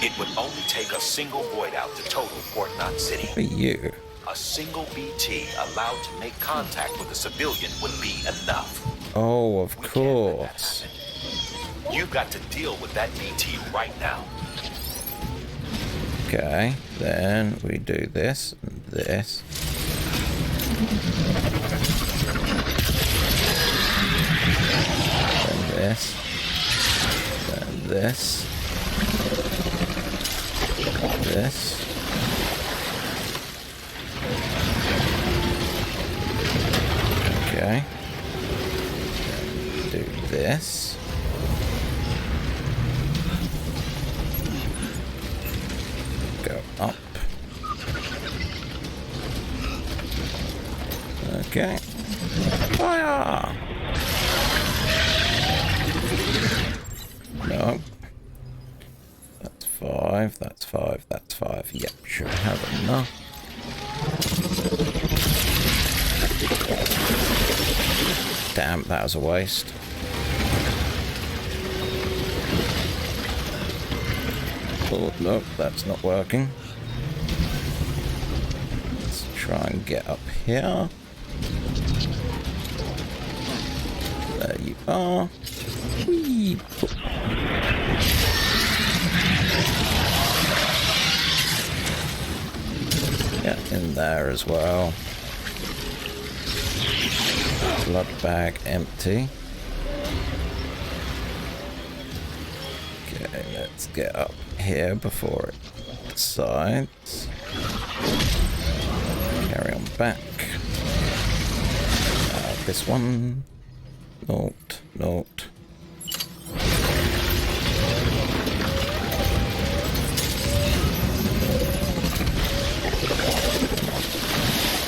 Speaker 9: It would only take a single void out to total Port Knot City.
Speaker 1: For you.
Speaker 9: A single BT allowed to make contact with a civilian would be enough.
Speaker 1: Oh, of course.
Speaker 9: You've got to deal with that BT right now.
Speaker 1: Okay, then we do this and this. Then this. Then this. This. Okay. Then do this. Go up. Okay. Fire! No. That's 5, that's 5, that's 5. Yep, should have enough. Damn, that was a waste. Oh, no, that's not working. Let's try and get up here. There you are. Whee! Yeah, in there as well. Blood bag empty. Okay, let's get up here before it decides. Carry on back. This one. Note, note.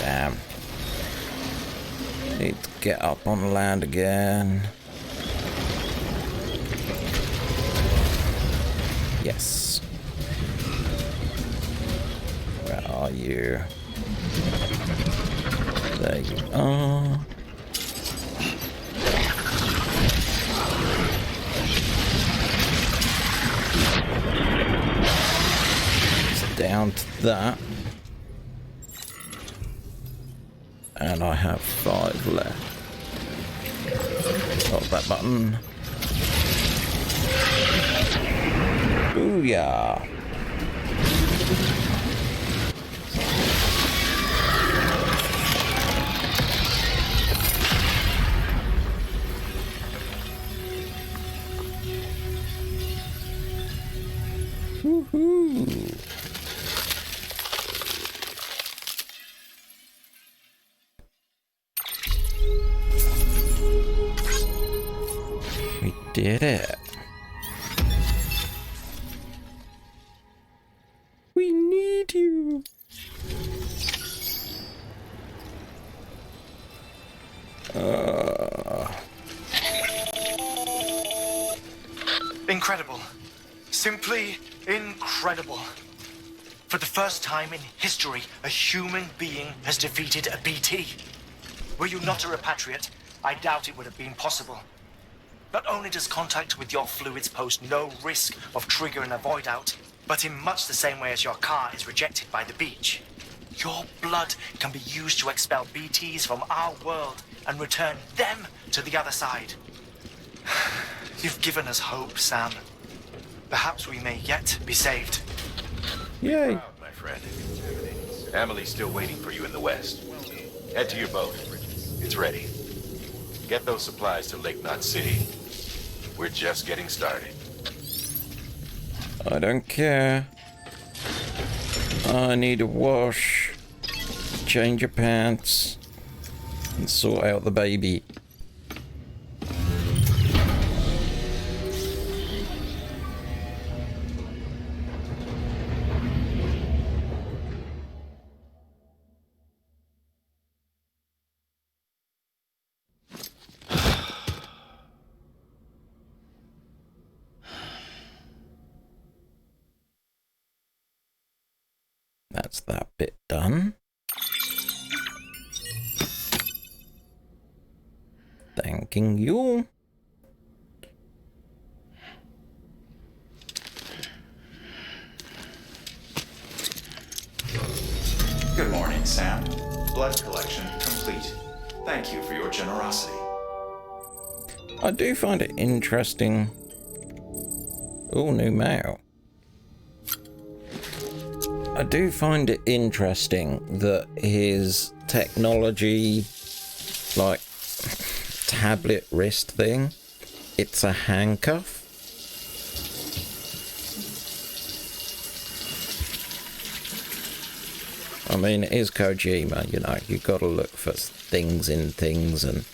Speaker 1: Damn. Need to get up on land again. Yes. Where are you? There you are. Down to that. And I have 5 left. Hold that button. Booyah! Woohoo! We did it. We need you.
Speaker 10: Incredible. Simply incredible. For the first time in history, a human being has defeated a BT. Were you not a repatriate, I doubt it would have been possible. Not only does contact with your fluids pose no risk of triggering a void out, but in much the same way as your car is rejected by the beach. Your blood can be used to expel BTs from our world and return them to the other side. You've given us hope, Sam. Perhaps we may yet be saved.
Speaker 1: Yay.
Speaker 9: Proud, my friend. Emily's still waiting for you in the west. Head to your boat. It's ready. Get those supplies to Lake Knot City. We're just getting started.
Speaker 1: I don't care. I need a wash, change your pants, and sort out the baby. That's that bit done. Thanking you.
Speaker 6: Good morning, Sam. Blood collection complete. Thank you for your generosity.
Speaker 1: I do find it interesting. Oh, new mail. I do find it interesting that his technology, like tablet wrist thing, it's a handcuff. I mean, it is Kojima, you know, you gotta look for things in things and...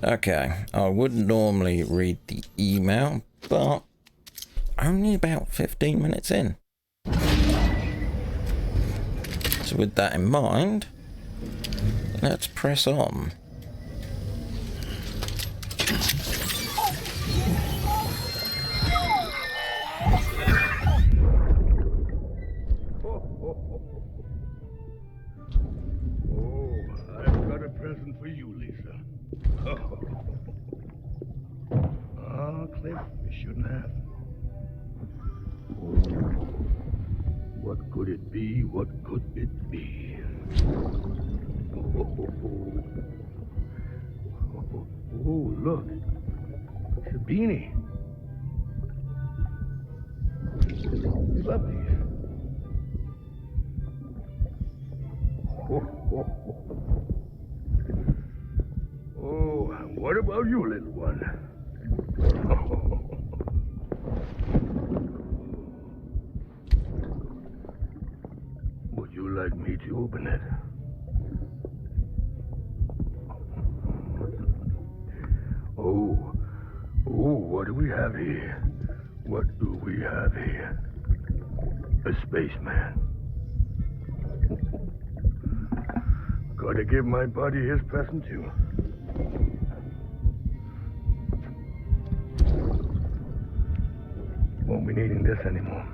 Speaker 1: Okay, I wouldn't normally read the email, but only about 15 minutes in. So So with that in mind, let's press on.
Speaker 7: I've got a present for you, Lisa. Oh, Cliff, you shouldn't have. What could it be? What could it be? Oh, look. It's a beanie. You love these. Oh, and what about you, little one? Would you like me to open it? Oh, what do we have here? What do we have here? A spaceman. Gotta give my buddy his present too. Won't be needing this anymore.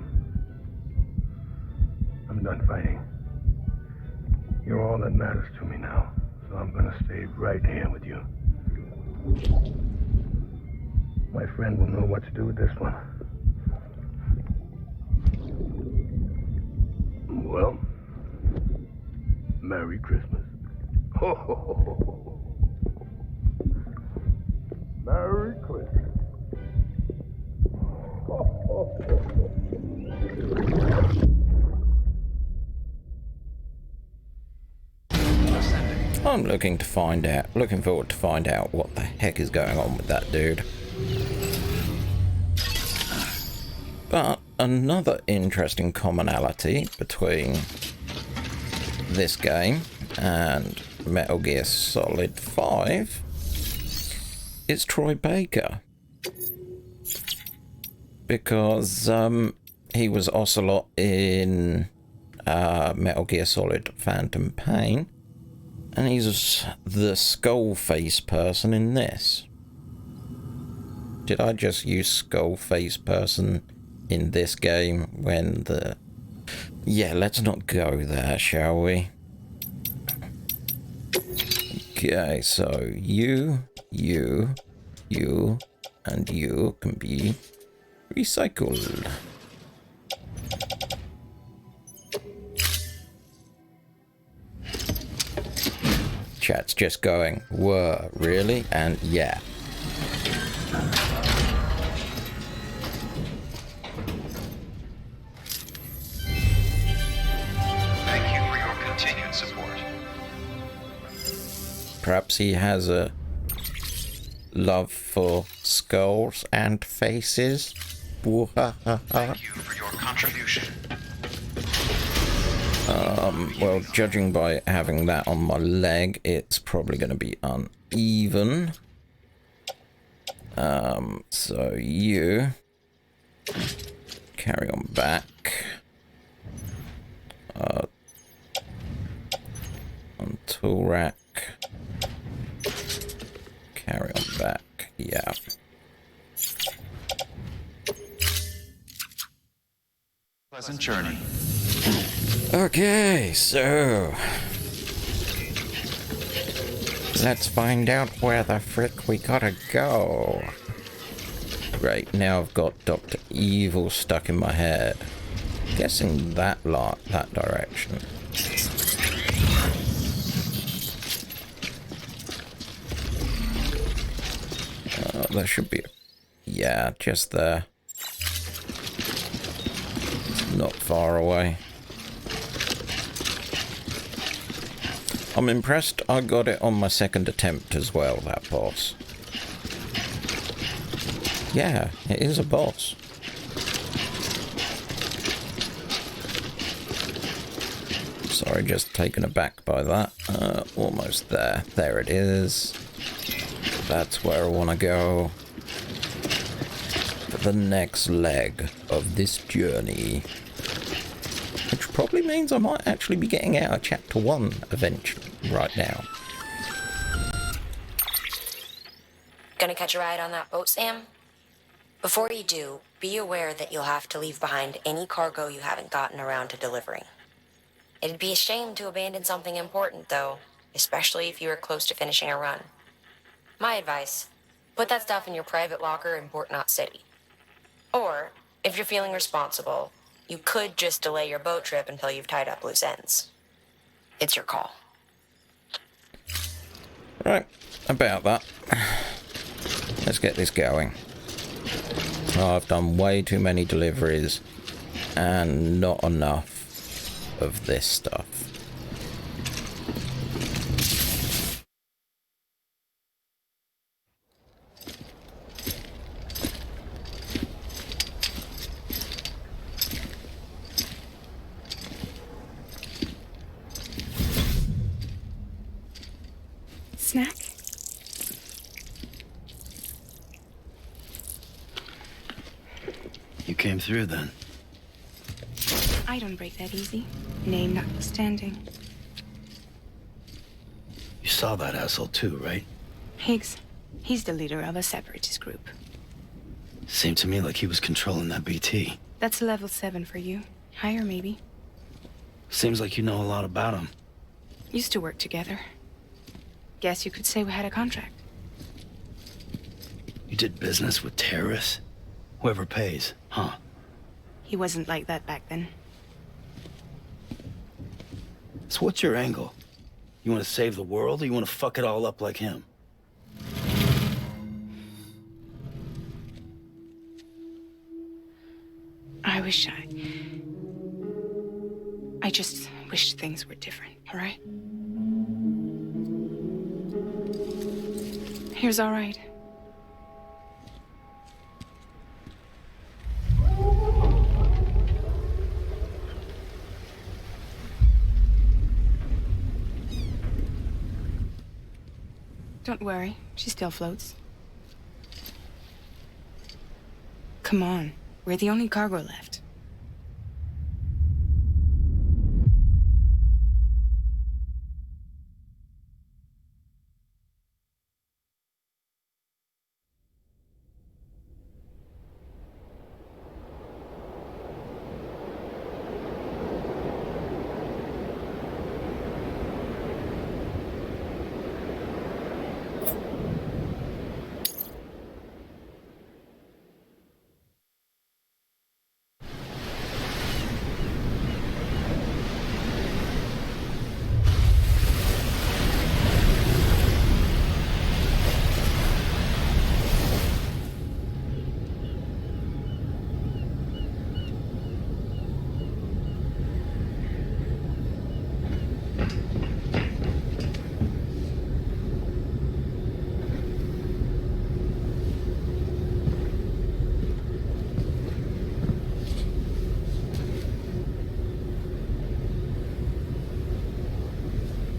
Speaker 7: I'm done fighting. You're all that matters to me now, so I'm gonna stay right here with you. My friend will know what to do with this one. Well, Merry Christmas. Ho, ho, ho, ho, ho. Merry Christmas. Ho, ho, ho, ho.
Speaker 1: I'm looking forward to find out what the heck is going on with that dude. But another interesting commonality between this game and Metal Gear Solid 5 is Troy Baker. Because he was Ocelot in Metal Gear Solid Phantom Pain, and he's the skull face person in this. Did I just use skull face person in this game when the... Yeah, let's not go there, shall we? Okay, so you, and you can be recycled. Chat's just going, whoa, really? And yeah.
Speaker 3: Thank you for your continued support.
Speaker 1: Perhaps he has a love for skulls and faces.
Speaker 3: Thank you for your contribution.
Speaker 1: Well, judging by having that on my leg, it's probably going to be uneven. So you carry on back. On tool rack. Carry on back. Yeah.
Speaker 3: Pleasant journey.
Speaker 1: Okay, so let's find out where the frick we gotta go. Right, now I've got Dr. Evil stuck in my head. Guessing that direction. There should be... Yeah, just there. Not far away. I'm impressed I got it on my second attempt as well, that boss. Yeah, it is a boss. Sorry, just taken aback by that. Almost there. There it is. That's where I want to go. For the next leg of this journey. Which probably means I might actually be getting out of Chapter 1 eventually right now.
Speaker 11: Gonna catch a ride on that boat, Sam? Before you do, be aware that you'll have to leave behind any cargo you haven't gotten around to delivering. It'd be a shame to abandon something important, though, especially if you are close to finishing a run. My advice, put that stuff in your private locker in Port Knot City. Or, if you're feeling responsible, you could just delay your boat trip until you've tied up loose ends. It's your call.
Speaker 1: Right, about that. Let's get this going. I've done way too many deliveries and not enough of this stuff.
Speaker 12: Snack?
Speaker 2: You came through then.
Speaker 12: I don't break that easy. Name notwithstanding.
Speaker 2: You saw that asshole too, right?
Speaker 12: Higgs. He's the leader of a separatist group.
Speaker 2: Seemed to me like he was controlling that BT.
Speaker 12: That's level 7 for you. Higher, maybe.
Speaker 2: Seems like you know a lot about him.
Speaker 12: Used to work together. Guess you could say we had a contract.
Speaker 2: You did business with terrorists? Whoever pays, huh?
Speaker 12: He wasn't like that back then.
Speaker 2: So what's your angle? You want to save the world, or you want to fuck it all up like him?
Speaker 12: I just wish things were different, all right? Here's all right. Don't worry, she still floats. Come on, we're the only cargo left.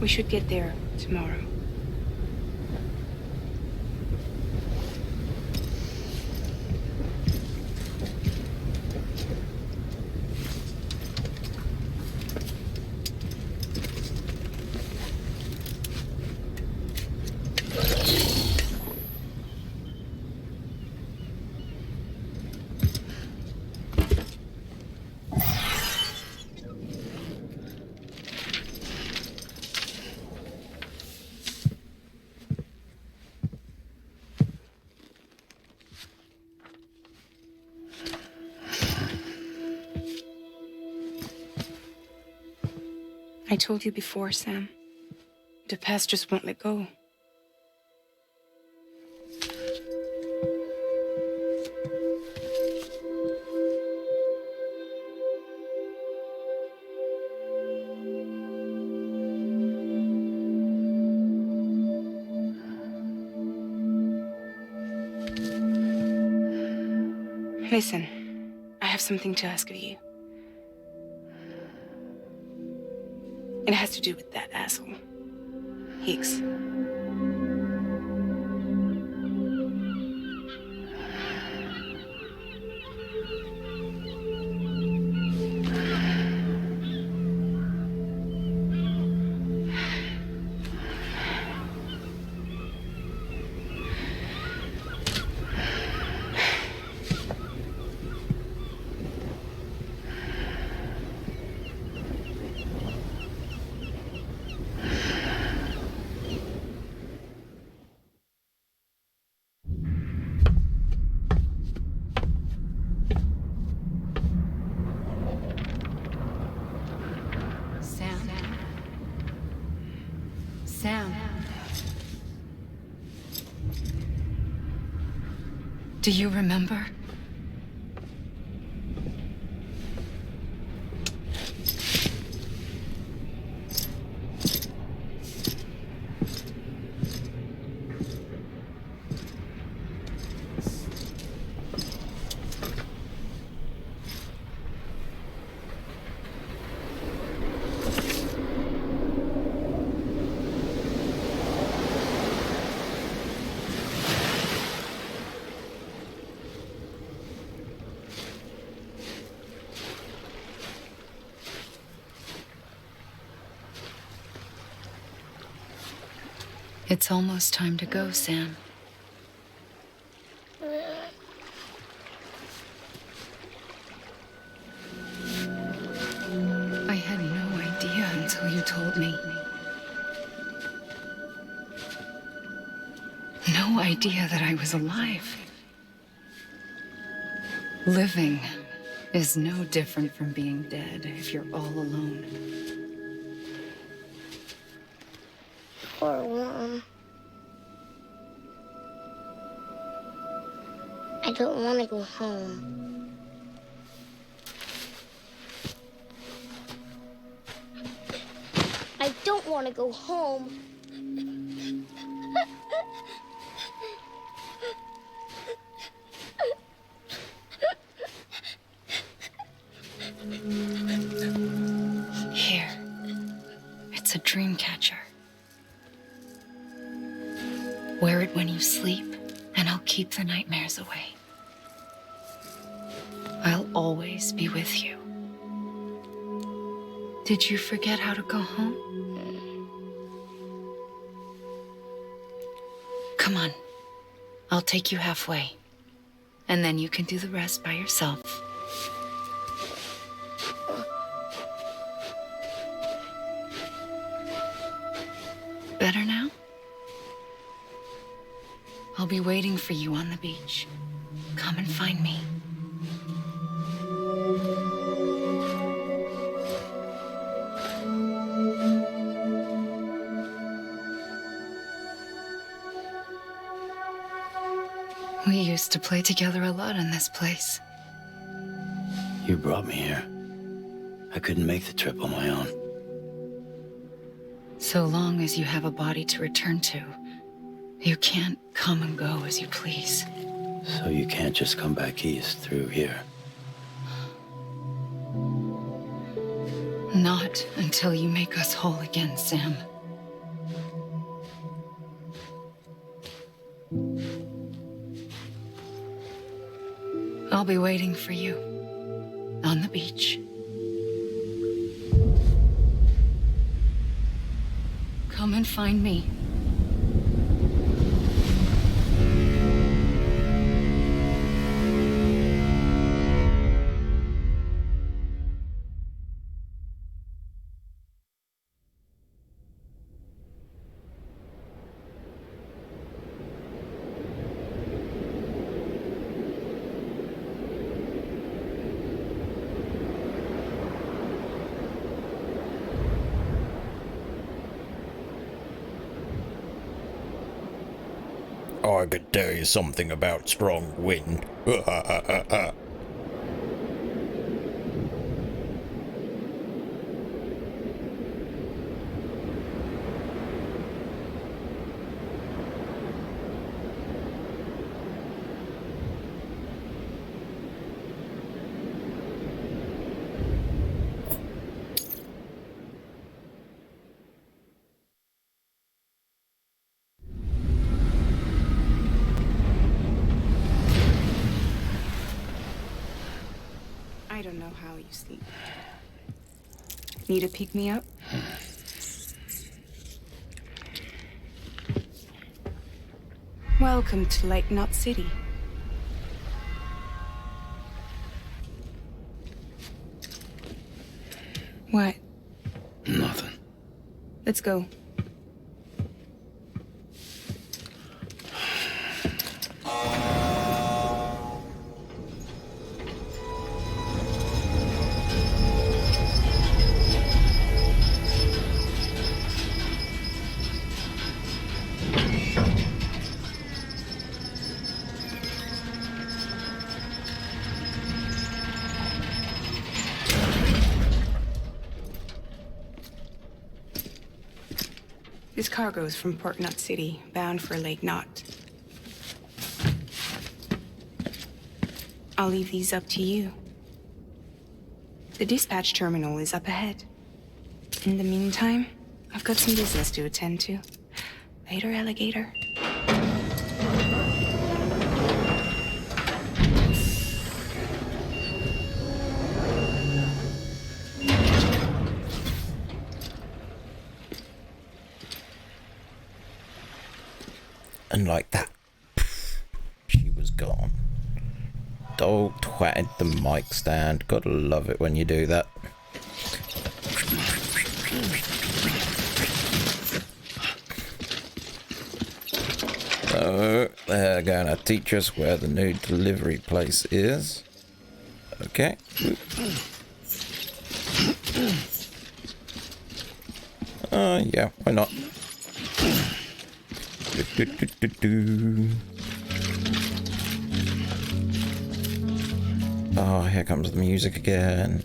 Speaker 12: We should get there tomorrow. I told you before, Sam. The past just won't let go. Listen, I have something to ask of you. It has to do with that asshole, Higgs.
Speaker 5: Do you remember? It's almost time to go, Sam. I had no idea until you told me. No idea that I was alive. Living is no different from being dead if you're all alone.
Speaker 13: Poor worm. I don't want to go home. I don't want to go home.
Speaker 5: Here. It's a dream catcher. Wear it when you sleep, and I'll keep the nightmares away. I'll always be with you. Did you forget how to go home? Come on. I'll take you halfway. And then you can do the rest by yourself. Better now? I'll be waiting for you on the beach. Come and find me. We used to play together a lot in this place.
Speaker 2: You brought me here. I couldn't make the trip on my own.
Speaker 5: So long as you have a body to return to, you can't come and go as you please.
Speaker 2: So you can't just come back east through here?
Speaker 5: Not until you make us whole again, Sam. I'll be waiting for you on the beach. Come and find me.
Speaker 1: I could tell you something about strong wind.
Speaker 12: I don't know how you sleep. Need a pick-me-up? Welcome to Lake Knot City. What?
Speaker 2: Nothing.
Speaker 12: Let's go. This cargo is from Port Knot City, bound for Lake Knot. I'll leave these up to you. The dispatch terminal is up ahead. In the meantime, I've got some business to attend to. Later, alligator.
Speaker 1: And like that, she was gone. Dog twatted the mic stand. Gotta love it when you do that. So they're gonna teach us where the new delivery place is. Okay. Yeah, why not? Oh, here comes the music again.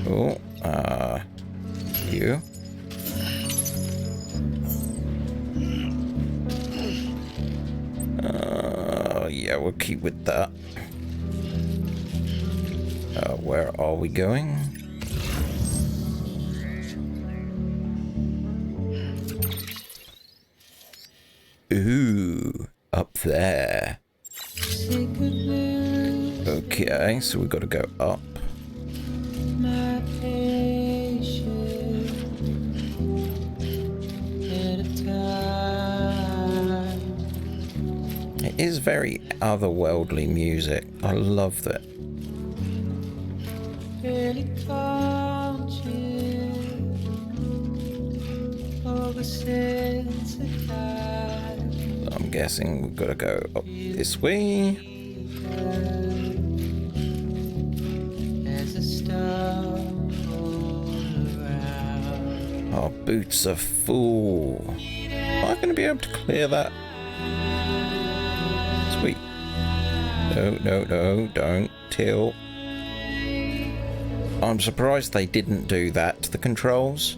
Speaker 1: Oh, you. Yeah, we'll keep with that. Where are we going? Ooh, up there. Okay, so we've got to go up. It is very otherworldly music. I love that. I'm guessing we've got to go up this way. Our boots are full. Am I going to be able to clear that? Sweet. No, don't tilt. I'm surprised they didn't do that to the controls.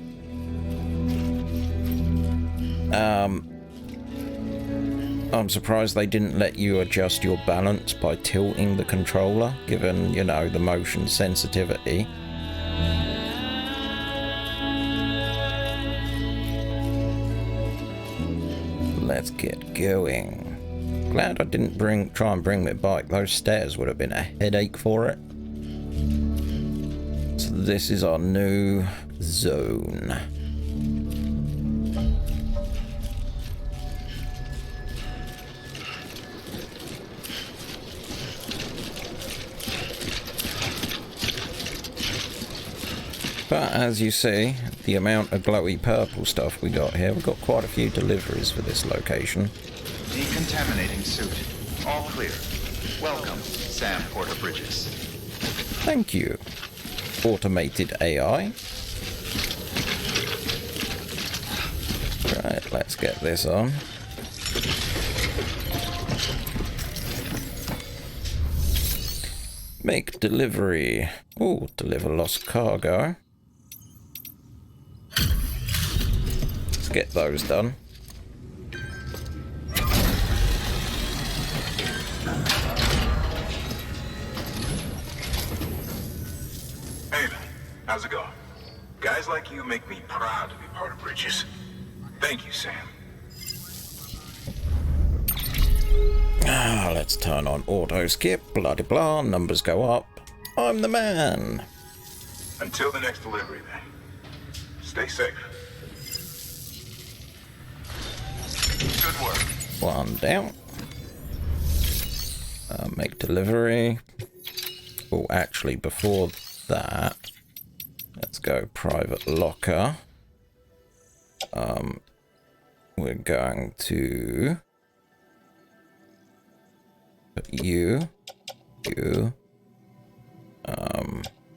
Speaker 1: I'm surprised they didn't let you adjust your balance by tilting the controller, given, you know, the motion sensitivity. Let's get going. Glad I didn't try and bring my bike. Those stairs would have been a headache for it. So this is our new zone. But as you see, the amount of glowy purple stuff we got here, we've got quite a few deliveries for this location.
Speaker 3: Decontaminating suit. All clear. Welcome, Sam Porter Bridges.
Speaker 1: Thank you, automated AI. Right, let's get this on. Make delivery. Oh, deliver lost cargo. Let's get those done.
Speaker 14: Hey, how's it going? Guys like you make me proud to be part of Bridges. Thank you, Sam.
Speaker 1: Let's turn on auto skip, blah de blah, numbers go up. I'm the man.
Speaker 14: Until the next delivery, then. Stay safe. Good work.
Speaker 1: One down. Make delivery. Oh, actually, before that, let's go private locker. We're going to put you,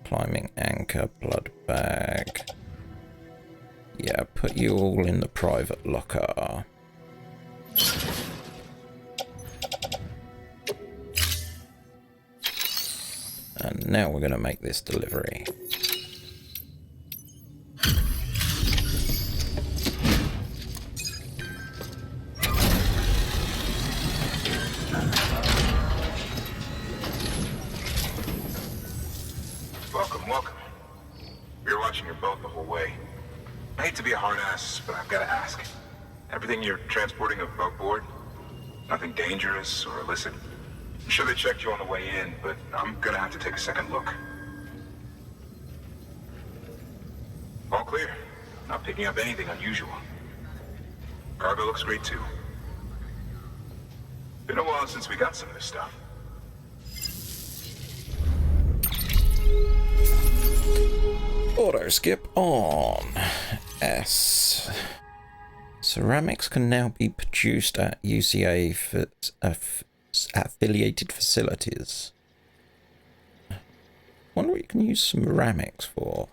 Speaker 1: climbing anchor, blood bag. Yeah, put you all in the private locker. And now we're going to make this delivery.
Speaker 14: Welcome. We were watching your boat the whole way. I hate to be a hard ass, but I've got to ask. Everything you're transporting above board? Nothing dangerous or illicit? I'm sure they checked you on the way in, but I'm gonna have to take a second look. All clear. Not picking up anything unusual. Cargo looks great too. Been a while since we got some of this stuff.
Speaker 1: Auto skip on. S. Ceramics can now be produced at UCA affiliated facilities. Wonder what you can use ceramics for.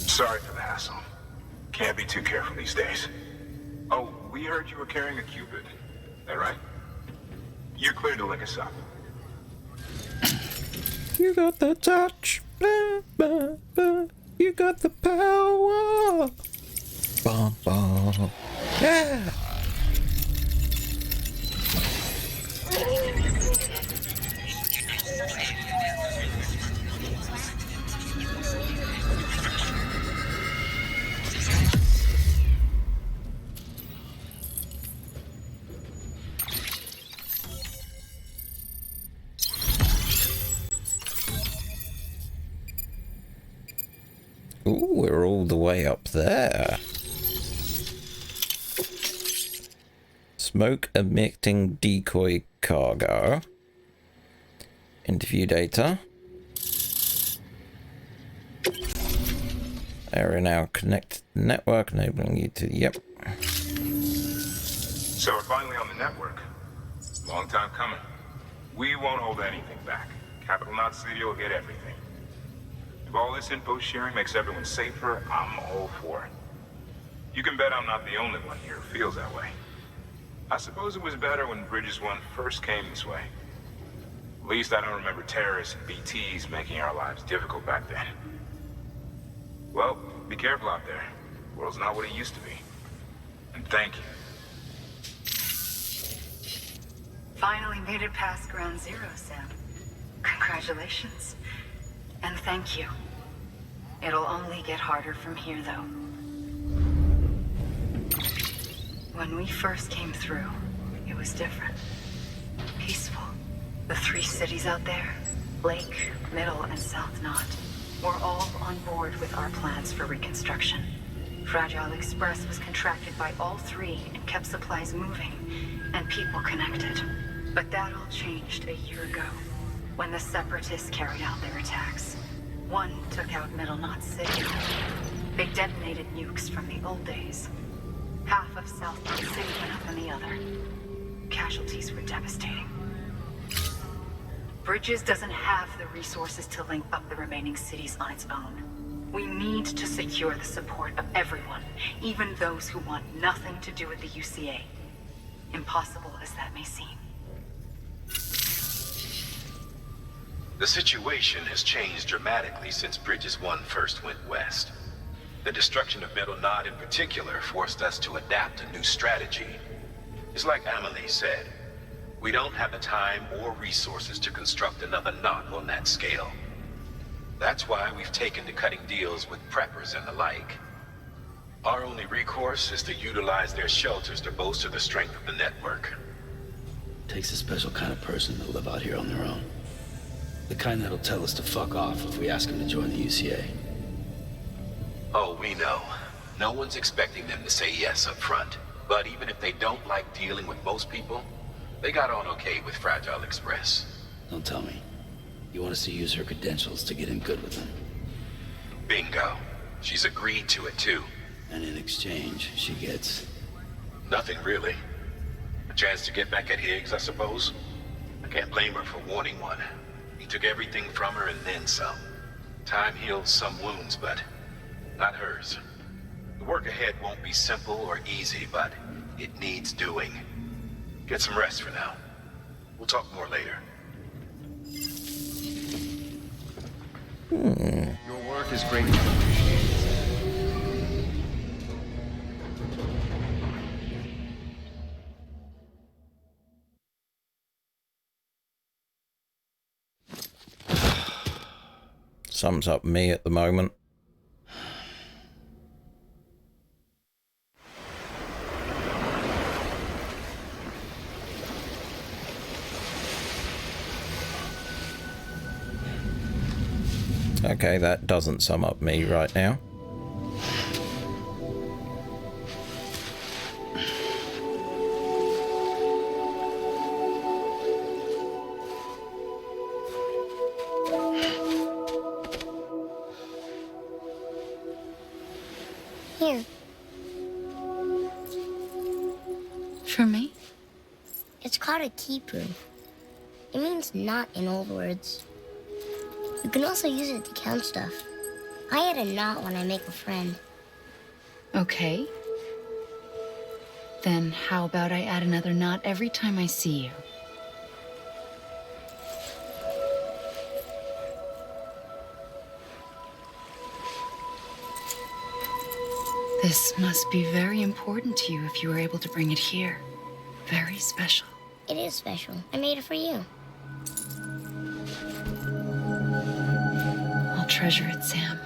Speaker 14: Sorry for the hassle. Can't be too careful these days. Oh, we heard you were carrying a Cupid. That right? You're clear to link us up.
Speaker 1: You got the touch. Blah, blah, blah. You got the power. Bum, bum. Yeah. Ooh, we're all the way up there. Smoke emitting decoy cargo. Interview data. Area now connected to the network, enabling you to, yep.
Speaker 14: So we're finally on the network. Long time coming. We won't hold anything back. Capital Knot City will get everything. If all this info sharing makes everyone safer, I'm all for it. You can bet I'm not the only one here who feels that way. I suppose it was better when Bridges 1 first came this way. At least I don't remember terrorists and BTs making our lives difficult back then. Well, be careful out there. The world's not what it used to be. And thank you.
Speaker 5: Finally made it past ground zero, Sam. Congratulations. And thank you. It'll only get harder from here, though. When we first came through, it was different. Peaceful. The 3 cities out there, Lake, Middle, and South Knot, were all on board with our plans for reconstruction. Fragile Express was contracted by all 3 and kept supplies moving and people connected. But that all changed a year ago, when the Separatists carried out their attacks. One took out Middle Knot City. They detonated nukes from the old days. Half of South Knot City went up in the other. Casualties were devastating. Bridges doesn't have the resources to link up the remaining cities on its own. We need to secure the support of everyone, even those who want nothing to do with the UCA. Impossible as that may seem.
Speaker 9: The situation has changed dramatically since Bridges 1 first went west. The destruction of Middle Knot in particular forced us to adapt a new strategy. It's like Amelie said, we don't have the time or resources to construct another knot on that scale. That's why we've taken to cutting deals with preppers and the like. Our only recourse is to utilize their shelters to bolster the strength of the network.
Speaker 2: Takes a special kind of person to live out here on their own. The kind that'll tell us to fuck off if we ask them to join the UCA.
Speaker 9: Oh, we know. No one's expecting them to say yes up front. But even if they don't like dealing with most people, they got on okay with Fragile Express.
Speaker 2: Don't tell me. You want us to use her credentials to get in good with them?
Speaker 9: Bingo. She's agreed to it too.
Speaker 2: And in exchange, she gets...
Speaker 9: Nothing really. A chance to get back at Higgs, I suppose. I can't blame her for wanting one. He took everything from her and then some. Time heals some wounds, but not hers. The work ahead won't be simple or easy, but It needs doing. Get some rest for now. We'll talk more later.
Speaker 3: Your work is greatly appreciated.
Speaker 1: Sums up me at the moment. Okay, that doesn't sum up me right now.
Speaker 13: Here.
Speaker 15: For me?
Speaker 13: It's called a keeper. It means knot in old words. You can also use it to count stuff. I add a knot when I make a friend.
Speaker 15: Okay. Then how about I add another knot every time I see you? This must be very important to you if you were able to bring it here. Very special.
Speaker 13: It is special. I made it for you.
Speaker 15: I'll treasure it, Sam.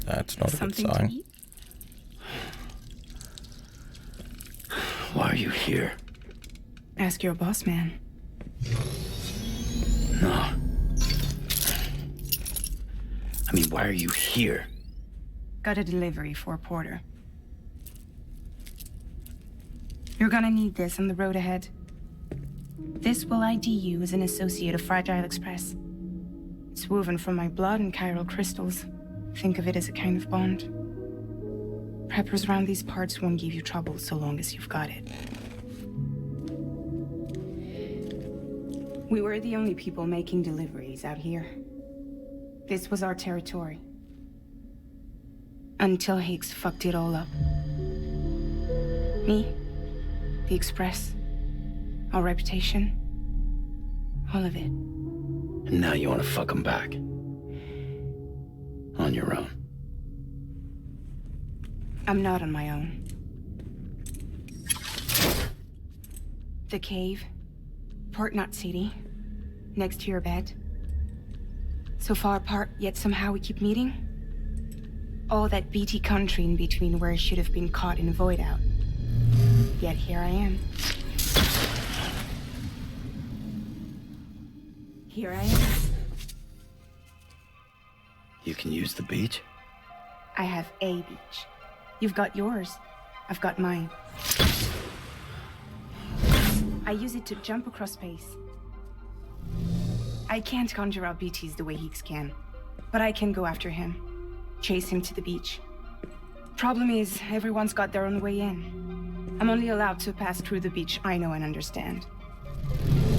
Speaker 1: That's not
Speaker 12: Something
Speaker 1: a good
Speaker 12: to
Speaker 1: sign.
Speaker 12: eat?
Speaker 2: Why are you here?
Speaker 12: Ask your boss man.
Speaker 2: No. I mean, why are you here?
Speaker 12: Got a delivery for Porter. You're gonna need this on the road ahead. This will ID you as an associate of Fragile Express. It's woven from my blood and chiral crystals. Think of it as a kind of bond. Preppers around these parts won't give you trouble so long as you've got it. We were the only people making deliveries out here. This was our territory. Until Higgs fucked it all up. Me, the Express, our reputation, all of it.
Speaker 2: And now you want to fuck him back. On your own.
Speaker 12: I'm not on my own. The cave, Port Knot City, next to your bed. So far apart, yet somehow we keep meeting. All that BT country in between where I should have been caught in a void out. Yet here I am. Here I am.
Speaker 2: You can use the beach?
Speaker 12: I have a beach. You've got yours. I've got mine. I use it to jump across space. I can't conjure up BTs the way Higgs can, but I can go after him, chase him to the beach. Problem is, everyone's got their own way in. I'm only allowed to pass through the beach I know and understand.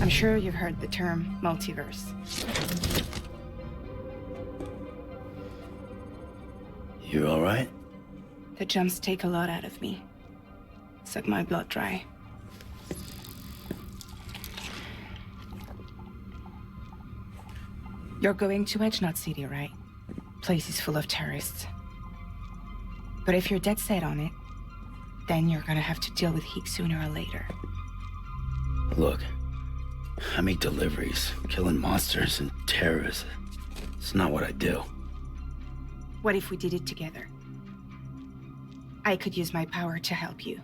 Speaker 12: I'm sure you've heard the term multiverse.
Speaker 2: You all right?
Speaker 12: The jumps take a lot out of me. Suck my blood dry. You're going to Edge Knot City, right? Place is full of terrorists. But if you're dead set on it, then you're gonna have to deal with Higgs sooner or later.
Speaker 2: Look, I make deliveries, killing monsters and terrorists. It's not what I do.
Speaker 12: What if we did it together? I could use my power to help you.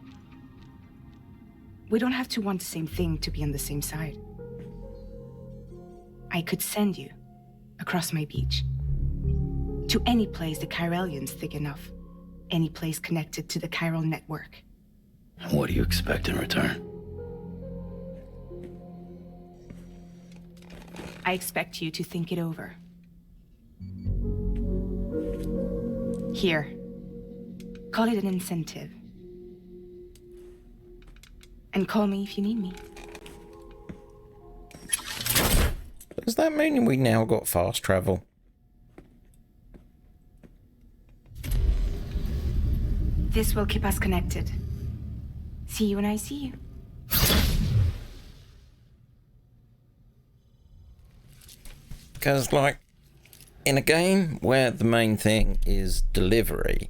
Speaker 12: We don't have to want the same thing to be on the same side. I could send you across my beach to any place the Chiralian's thick enough. Any place connected to the chiral network.
Speaker 2: And what do you expect in return?
Speaker 12: I expect you to think it over. Here. Call it an incentive. And call me if you need me.
Speaker 1: Does that mean we now got fast travel?
Speaker 12: This will keep us connected. See you when I see you.
Speaker 1: Because, like, in a game where the main thing is delivery,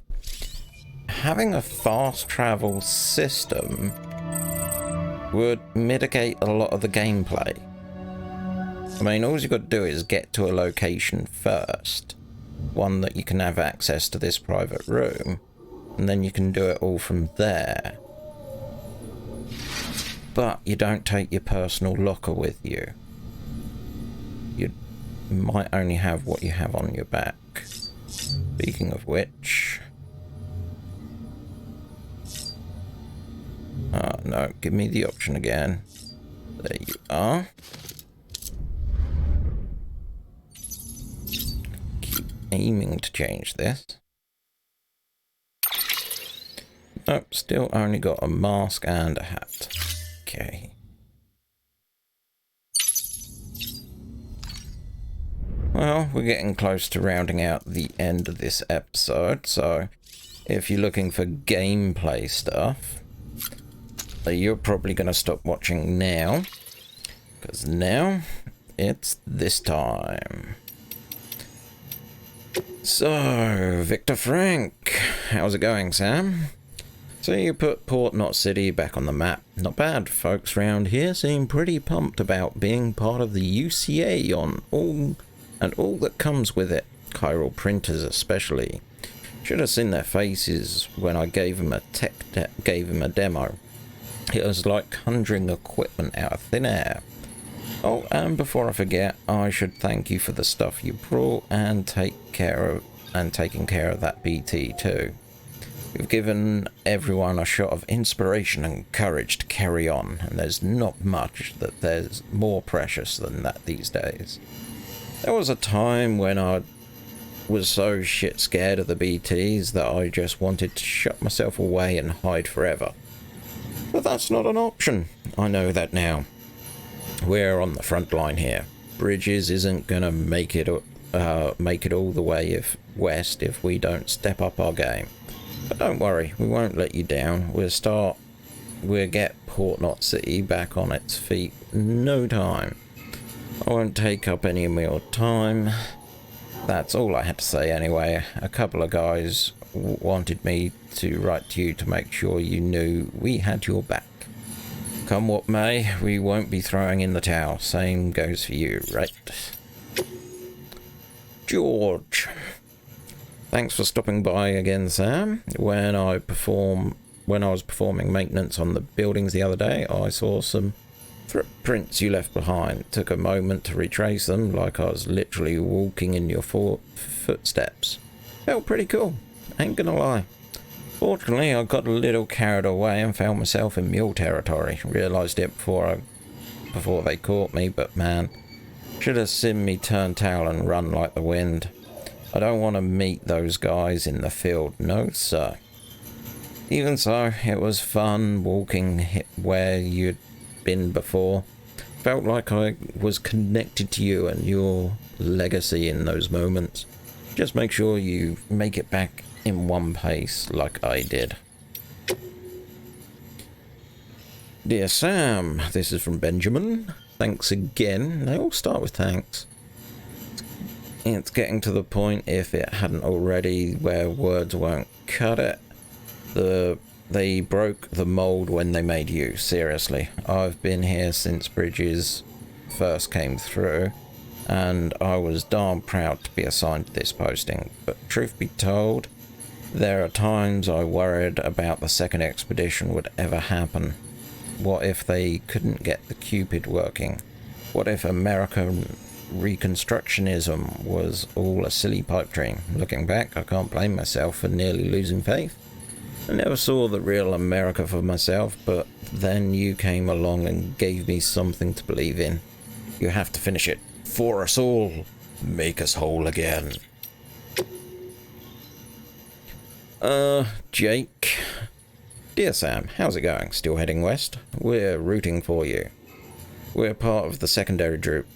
Speaker 1: having a fast travel system would mitigate a lot of the gameplay. I mean, all you've got to do is get to a location first, one that you can have access to this private room, and then you can do it all from there. But you don't take your personal locker with you. You might only have what you have on your back. Speaking of which... no, give me the option again. There you are. Keep aiming to change this. Nope, still only got a mask and a hat. Okay. Well, we're getting close to rounding out the end of this episode, so if you're looking for gameplay stuff, you're probably going to stop watching now, because now it's this time. So, Victor Frank, how's it going, Sam? So you put Port Knot City back on the map. Not bad. Folks round here seem pretty pumped about being part of the UCA on all that comes with it. Chiral printers especially. Should have seen their faces when I gave them a demo. It was like conjuring equipment out of thin air. Oh, and before I forget, I should thank you for the stuff you brought and taking care of that BT too. You've given everyone a shot of inspiration and courage to carry on, and there's not much that there's more precious than that these days. There was a time when I was so shit scared of the BTs that I just wanted to shut myself away and hide forever. But that's not an option. I know that now. We're on the front line here. Bridges isn't gonna make it all the way west if we don't step up our game. But don't worry, we won't let you down. We'll get Port Knot City back on its feet in no time. I won't take up any of your time. That's all I had to say anyway. A couple of guys wanted me to write to you to make sure you knew we had your back. Come what may, we won't be throwing in the towel. Same goes for you, right? George. Thanks for stopping by again, Sam. When I was performing maintenance on the buildings the other day, I saw some footprints you left behind. Took a moment to retrace them, like I was literally walking in your footsteps. Felt pretty cool, ain't gonna lie. Fortunately, I got a little carried away and found myself in mule territory. Realised it before they caught me, but man, should have seen me turn tail and run like the wind. I don't want to meet those guys in the field, no sir. Even so, it was fun walking where you'd been before. Felt like I was connected to you and your legacy in those moments. Just make sure you make it back in one pace like I did. Dear Sam, this is from Benjamin. Thanks again. They all start with thanks. It's getting to the point, if it hadn't already, where words won't cut it. They broke the mold when they made you, seriously. I've been here since Bridges first came through, and I was darn proud to be assigned to this posting. But truth be told, there are times I worried about the second expedition would ever happen. What if they couldn't get the Cupid working? What if American Reconstructionism was all a silly pipe dream? Looking back, I can't blame myself for nearly losing faith. I never saw the real America for myself, but then you came along and gave me something to believe in. You have to finish it. For us all. Make us whole again. Jake. Dear Sam, how's it going? Still heading west? We're rooting for you. We're part of the secondary group,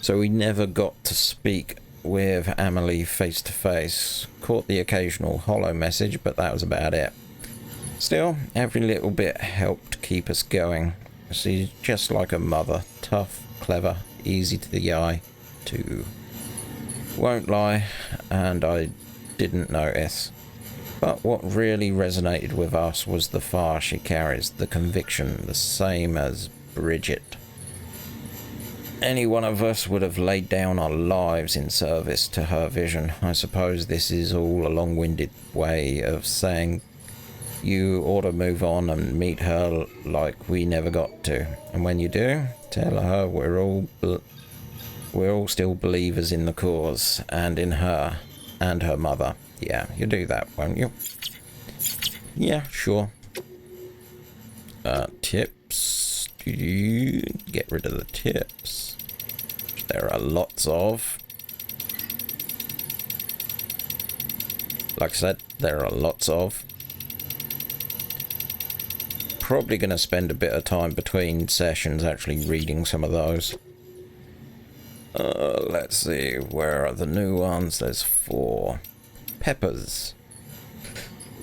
Speaker 1: so we never got to speak with Amelie face to face. Caught the occasional hollow message, but that was about it. Still, every little bit helped keep us going. She's just like a mother, tough, clever, easy to the eye, too. Won't lie, and I didn't notice. But what really resonated with us was the fire she carries, the conviction, the same as Bridget. Any one of us would have laid down our lives in service to her vision. I suppose this is all a long-winded way of saying you ought to move on and meet her like we never got to. And when you do, tell her we're all still believers in the cause and in her and her mother. Yeah, you do that, won't you? Yeah, sure. Tips. Get rid of the tips. There are lots of. Like I said, there are lots of. Probably going to spend a bit of time between sessions actually reading some of those. Let's see, where are the new ones? There's 4. Peppers.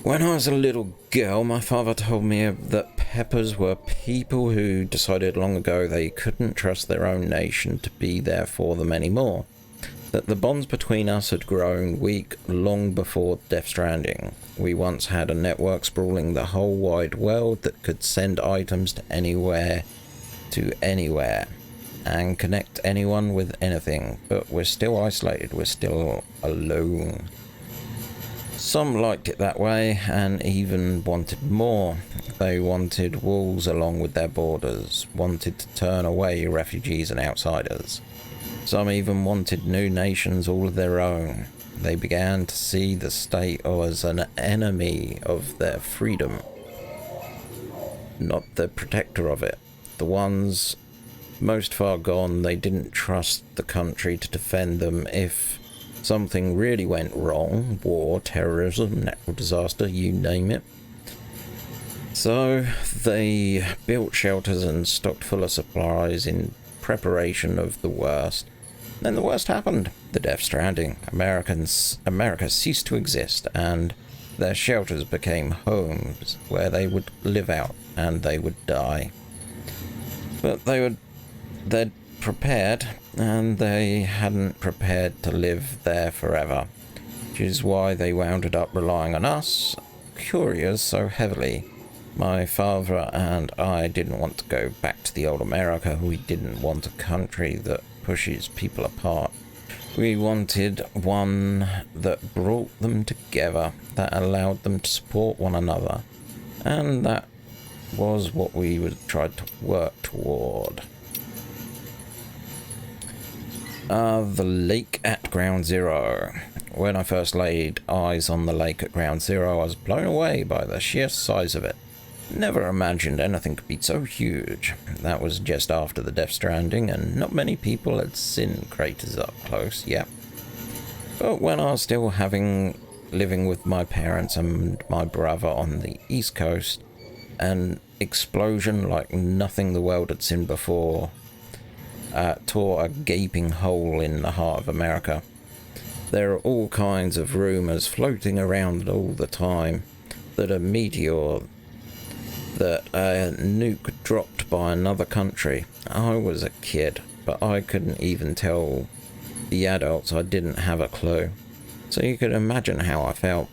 Speaker 1: When I was a little girl, my father told me that peppers were people who decided long ago they couldn't trust their own nation to be there for them anymore. That the bonds between us had grown weak long before Death Stranding. We once had a network sprawling the whole wide world that could send items to anywhere and connect anyone with anything, but we're still isolated, we're still alone. Some liked it that way and even wanted more. They wanted walls along with their borders, wanted to turn away refugees and outsiders. Some even wanted new nations all of their own. They began to see the state as an enemy of their freedom, not the protector of it. The ones most far gone, they didn't trust the country to defend them if something really went wrong. War, terrorism, natural disaster, you name it. So they built shelters and stocked full of supplies in preparation of the worst. Then the worst happened. The Death Stranding. America ceased to exist, and their shelters became homes where they would live out and they would die. But they'd prepared, and they hadn't prepared to live there forever, which is why they wound up relying on us, couriers, so heavily. My father and I didn't want to go back to the old America. We didn't want a country that pushes people apart. We wanted one that brought them together, that allowed them to support one another, and that was what we would try to work toward. The lake at Ground Zero. When I first laid eyes on the lake at Ground Zero, I was blown away by the sheer size of it. Never imagined anything could be so huge. That was just after the Death Stranding, and not many people had seen craters up close yet. But when I was still living with my parents and my brother on the East Coast, an explosion like nothing the world had seen before tore a gaping hole in the heart of America. There are all kinds of rumours floating around all the time that a meteor, that a nuke dropped by another country. I was a kid, but I couldn't even tell the adults I didn't have a clue. So you could imagine how I felt.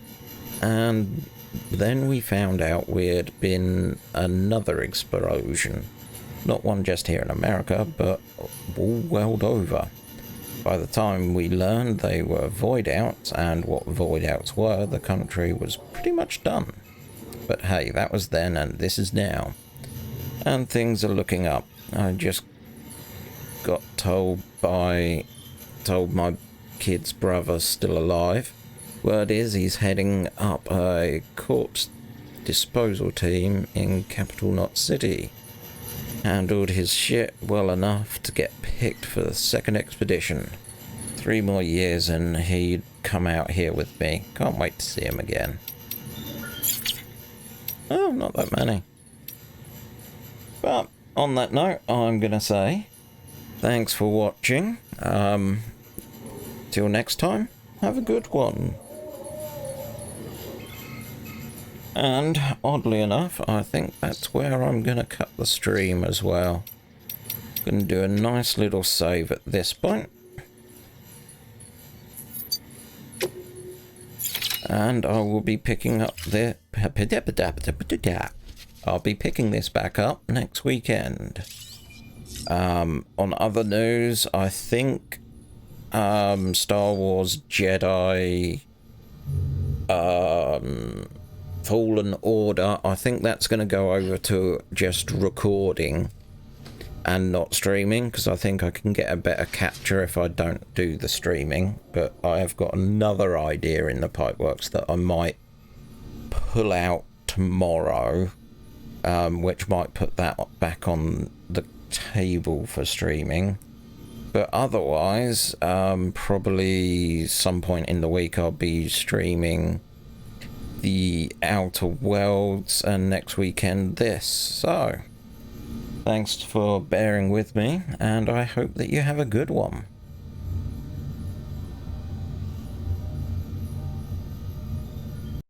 Speaker 1: And then we found out we'd been another explosion. Not one just here in America, but all world over. By the time we learned they were void outs and what void outs were, the country was pretty much done. But hey, that was then and this is now. And things are looking up. I just got told my kid's brother's still alive. Word is he's heading up a corpse disposal team in Capital Knot City. Handled his shit well enough to get picked for the second expedition. 3 more years and he'd come out here with me. Can't wait to see him again. Oh, not that many. But on that note, I'm going to say thanks for watching. Till next time, have a good one. And oddly enough, I think that's where I'm going to cut the stream as well. Going to do a nice little save at this point. And I will be picking up the... I'll be picking this back up next weekend. On other news, I think Star Wars Jedi Fallen Order, I think that's going to go over to just recording and not streaming, because I think I can get a better capture if I don't do the streaming. But I have got another idea in the pipeworks that I might pull out tomorrow, which might put that back on the table for streaming. But otherwise, probably some point in the week I'll be streaming the Outer Worlds, and next weekend this. So thanks for bearing with me, and I hope that you have a good one.